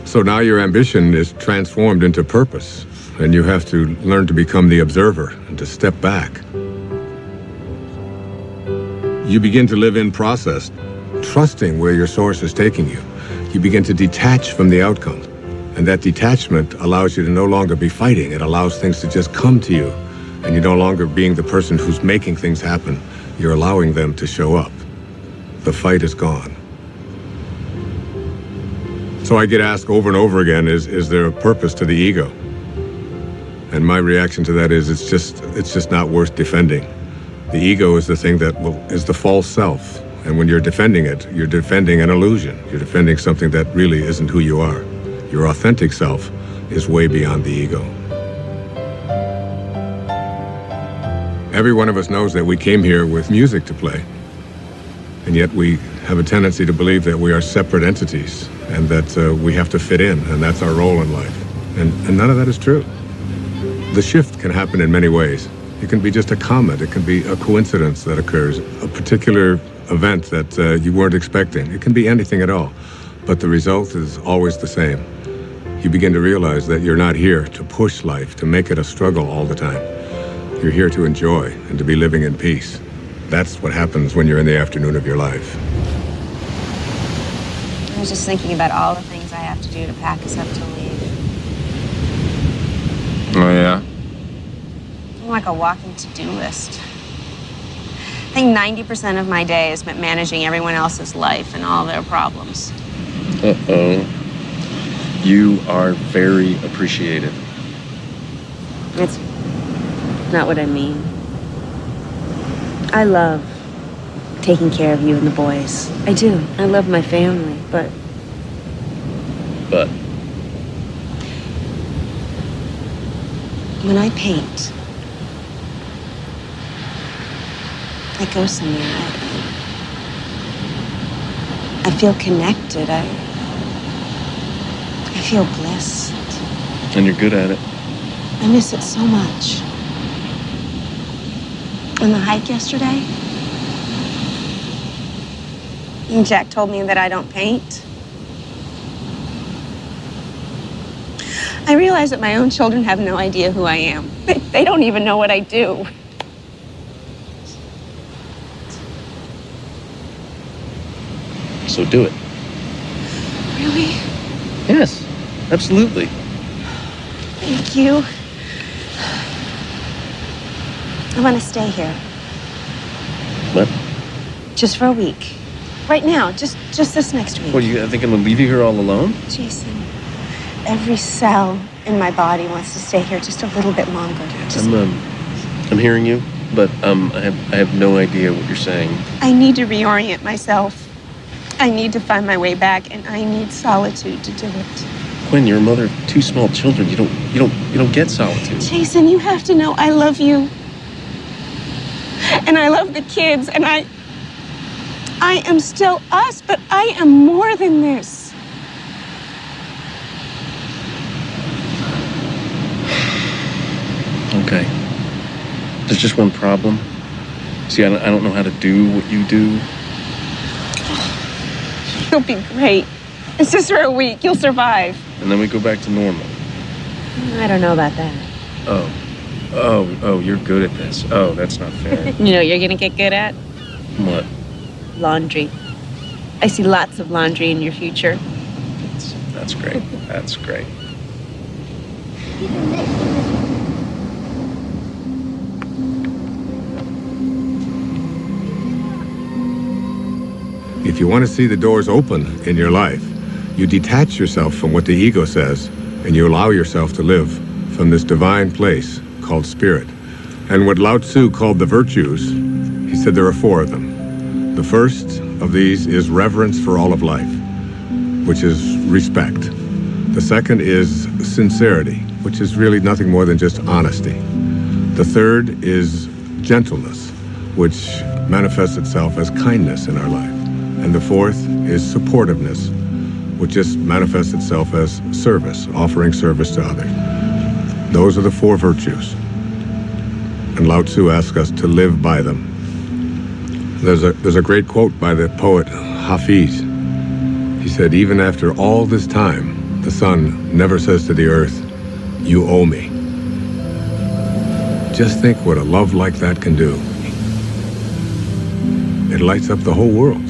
So now your ambition is transformed into purpose, and you have to learn to become the observer and to step back. You begin to live in process, trusting where your source is taking you. You begin to detach from the outcome. And that detachment allows you to no longer be fighting. It allows things to just come to you. And you're no longer being the person who's making things happen. You're allowing them to show up. The fight is gone. So I get asked over and over again, is there a purpose to the ego? And my reaction to that is it's just not worth defending. The ego is the thing that is the false self. And when you're defending it, you're defending an illusion. You're defending something that really isn't who you are. Your authentic self is way beyond the ego. Every one of us knows that we came here with music to play, and yet we have a tendency to believe that we are separate entities and that we have to fit in, and that's our role in life. And none of that is true. The shift can happen in many ways. It can be just a comment. It can be a coincidence that occurs, a particular event that you weren't expecting. It can be anything at all, but the result is always the same. You begin to realize that you're not here to push life, to make it a struggle all the time. You're here to enjoy and to be living in peace. That's what happens when you're in the afternoon of your life. I was just thinking about all the things I have to do to pack us up to leave. Oh, yeah? I'm like a walking to-do list. I think 90% of my day is spent managing everyone else's life and all their problems. Uh-oh. You are very appreciative. It's not what I mean. I love taking care of you and the boys. I do. I love my family, but... But? When I paint, I go somewhere. I feel connected. I feel blessed. And you're good at it. I miss it so much. On the hike yesterday, Jack told me that I don't paint. I realize that my own children have no idea who I am. They don't even know what I do. So do it. Really? Yes, absolutely. Thank you. I want to stay here. What? Just for a week. Right now, just this next week. What, I think I'm gonna leave you here all alone? Jason, every cell in my body wants to stay here just a little bit longer. I'm hearing you, but I have no idea what you're saying. I need to reorient myself. I need to find my way back, and I need solitude to do it. Quinn, you're a mother of 2 small children. You don't get solitude. Jason, you have to know I love you. And I love the kids, and I am still us, but I am more than this. Okay. There's just one problem. See, I don't know how to do what you do. You'll be great. It's just for a week. You'll survive. And then we go back to normal. I don't know about that. Oh, you're good at this. Oh, that's not fair. You know what you're gonna get good at? What? Laundry. I see lots of laundry in your future. That's great. That's great. If you want to see the doors open in your life, you detach yourself from what the ego says, and you allow yourself to live from this divine place called spirit. And what Lao Tzu called the virtues, he said there are 4 of them. The first of these is reverence for all of life, which is respect. The second is sincerity, which is really nothing more than just honesty. The third is gentleness, which manifests itself as kindness in our life. And the fourth is supportiveness, which just manifests itself as service, offering service to others. Those are the 4 virtues. And Lao Tzu asks us to live by them. There's a great quote by the poet Hafiz. He said, even after all this time, the sun never says to the earth, you owe me. Just think what a love like that can do. It lights up the whole world.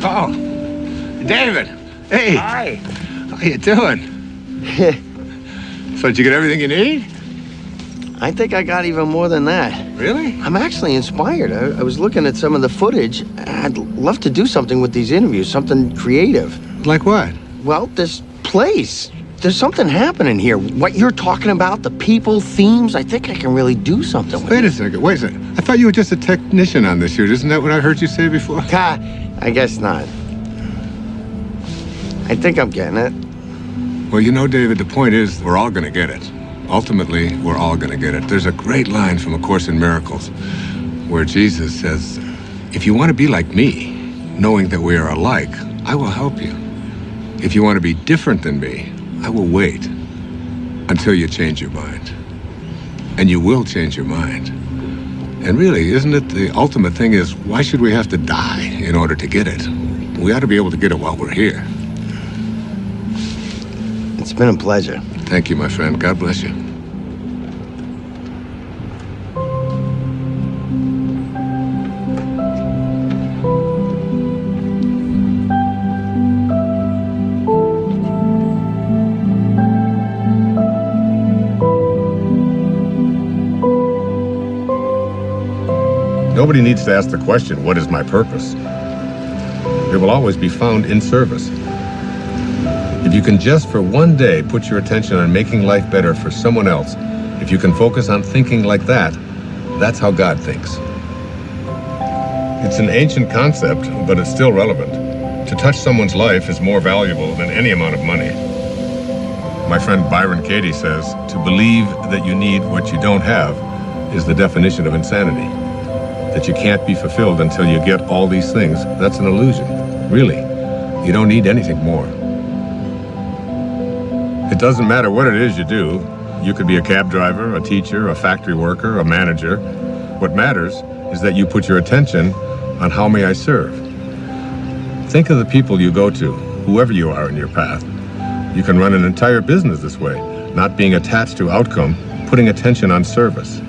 Oh, David. Hey. Hi. How you doing? So did you get everything you need? I think I got even more than that. Really? I'm actually inspired. I was looking at some of the footage. I'd love to do something with these interviews, something creative. Like what? Well, this place. There's something happening here. What you're talking about, the people, themes, I think I can really do something with Wait a second. I thought you were just a technician on this shoot. Isn't that what I heard you say before? I guess not. I think I'm getting it. Well, you know, David, the point is we're all going to get it. Ultimately, we're all going to get it. There's a great line from A Course in Miracles where Jesus says, if you want to be like me, knowing that we are alike, I will help you. If you want to be different than me, I will wait until you change your mind. And you will change your mind. And really, isn't it the ultimate thing is, why should we have to die in order to get it? We ought to be able to get it while we're here. It's been a pleasure. Thank you, my friend. God bless you. Nobody needs to ask the question, what is my purpose? It will always be found in service. If you can just for one day put your attention on making life better for someone else, if you can focus on thinking like that, that's how God thinks. It's an ancient concept, but it's still relevant. To touch someone's life is more valuable than any amount of money. My friend Byron Katie says, to believe that you need what you don't have is the definition of insanity. That you can't be fulfilled until you get all these things, that's an illusion. Really, you don't need anything more. It doesn't matter what it is you do. You could be a cab driver, a teacher, a factory worker, a manager. What matters is that you put your attention on how may I serve. Think of the people you go to, whoever you are in your path. You can run an entire business this way, not being attached to outcome, putting attention on service.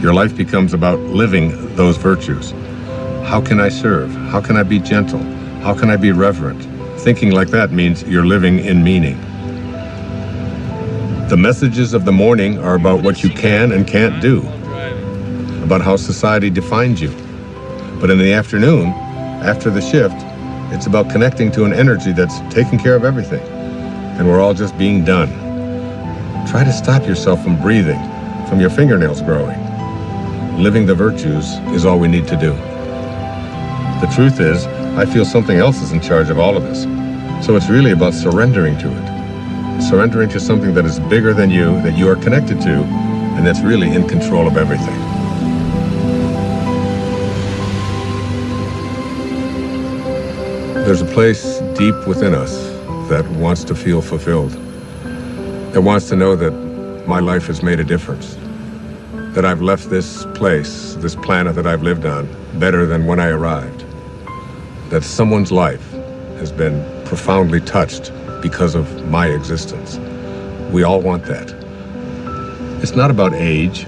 Your life becomes about living those virtues. How can I serve? How can I be gentle? How can I be reverent? Thinking like that means you're living in meaning. The messages of the morning are about what you can and can't do, about how society defines you. But in the afternoon, after the shift, it's about connecting to an energy that's taking care of everything, and we're all just being done. Try to stop yourself from breathing, from your fingernails growing. living the virtues is all we need to do. The truth is, I feel something else is in charge of all of this. So it's really about surrendering to it. Surrendering to something that is bigger than you, that you are connected to, and that's really in control of everything. There's a place deep within us that wants to feel fulfilled, that wants to know that my life has made a difference, that I've left this place, this planet that I've lived on, better than when I arrived, that someone's life has been profoundly touched because of my existence. We all want that. It's not about age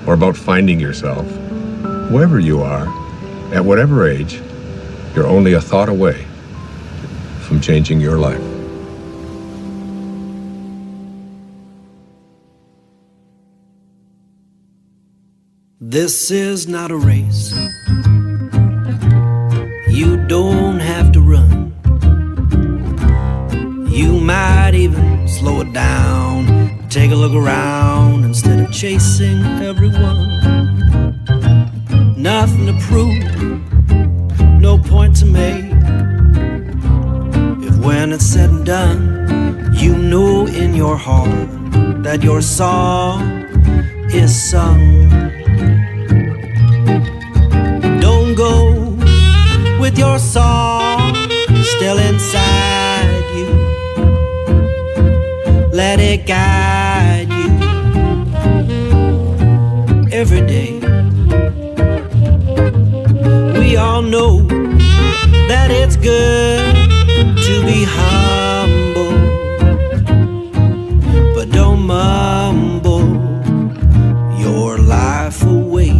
or about finding yourself. Wherever you are, at whatever age, you're only a thought away from changing your life. This is not a race. You don't have to run. You might even slow it down, take a look around instead of chasing everyone. Nothing to prove, no point to make. If when it's said and done, you know in your heart that your song is sung. Don't go with your song still inside you. Let it guide you every day. We all know that it's good to be humble, but don't mumble your life away.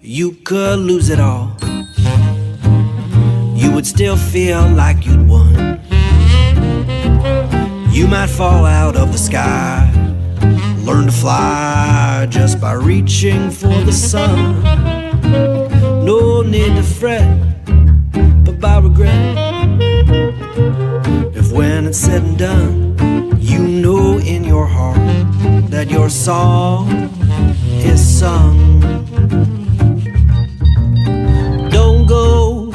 You could lose it all, you would still feel like you'd won. You might fall out of the sky, learn to fly just by reaching for the sun. No need to fret, but by regret. If when it's said and done, you know in your heart that your song is sung. Don't go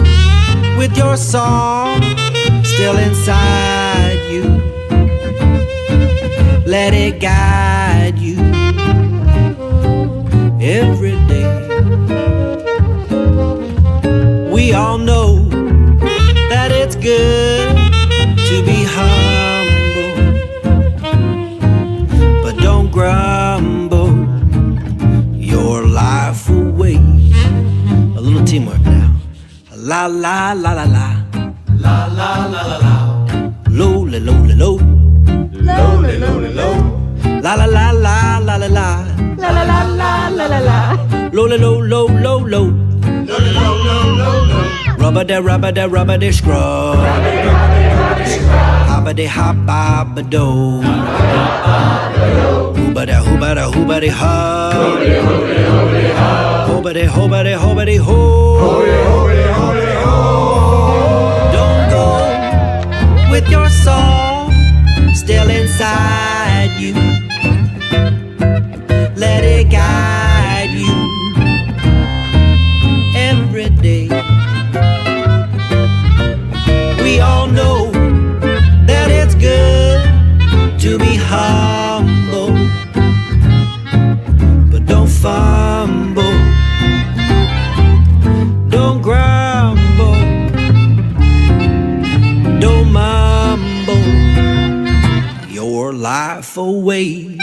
with your song still inside you. Let it guide you every day. We all know that it's good to be humble, but don't grumble your life away. A little teamwork now. La la la la la. La la la la la. Low la low la low. Low la low la low. La la la la la la la. La la la la la la la. Low la low low low low. Low la low low low low. Rubber da scrub. Hobba de hobba do. Hooba da hooba da hooba de hub. Hooba de hooba de hooba de ho. Don't go with your song still inside you. Let it guide you every day. We all know that it's good to be humble, but don't fumble, don't grumble, don't mumble your life away.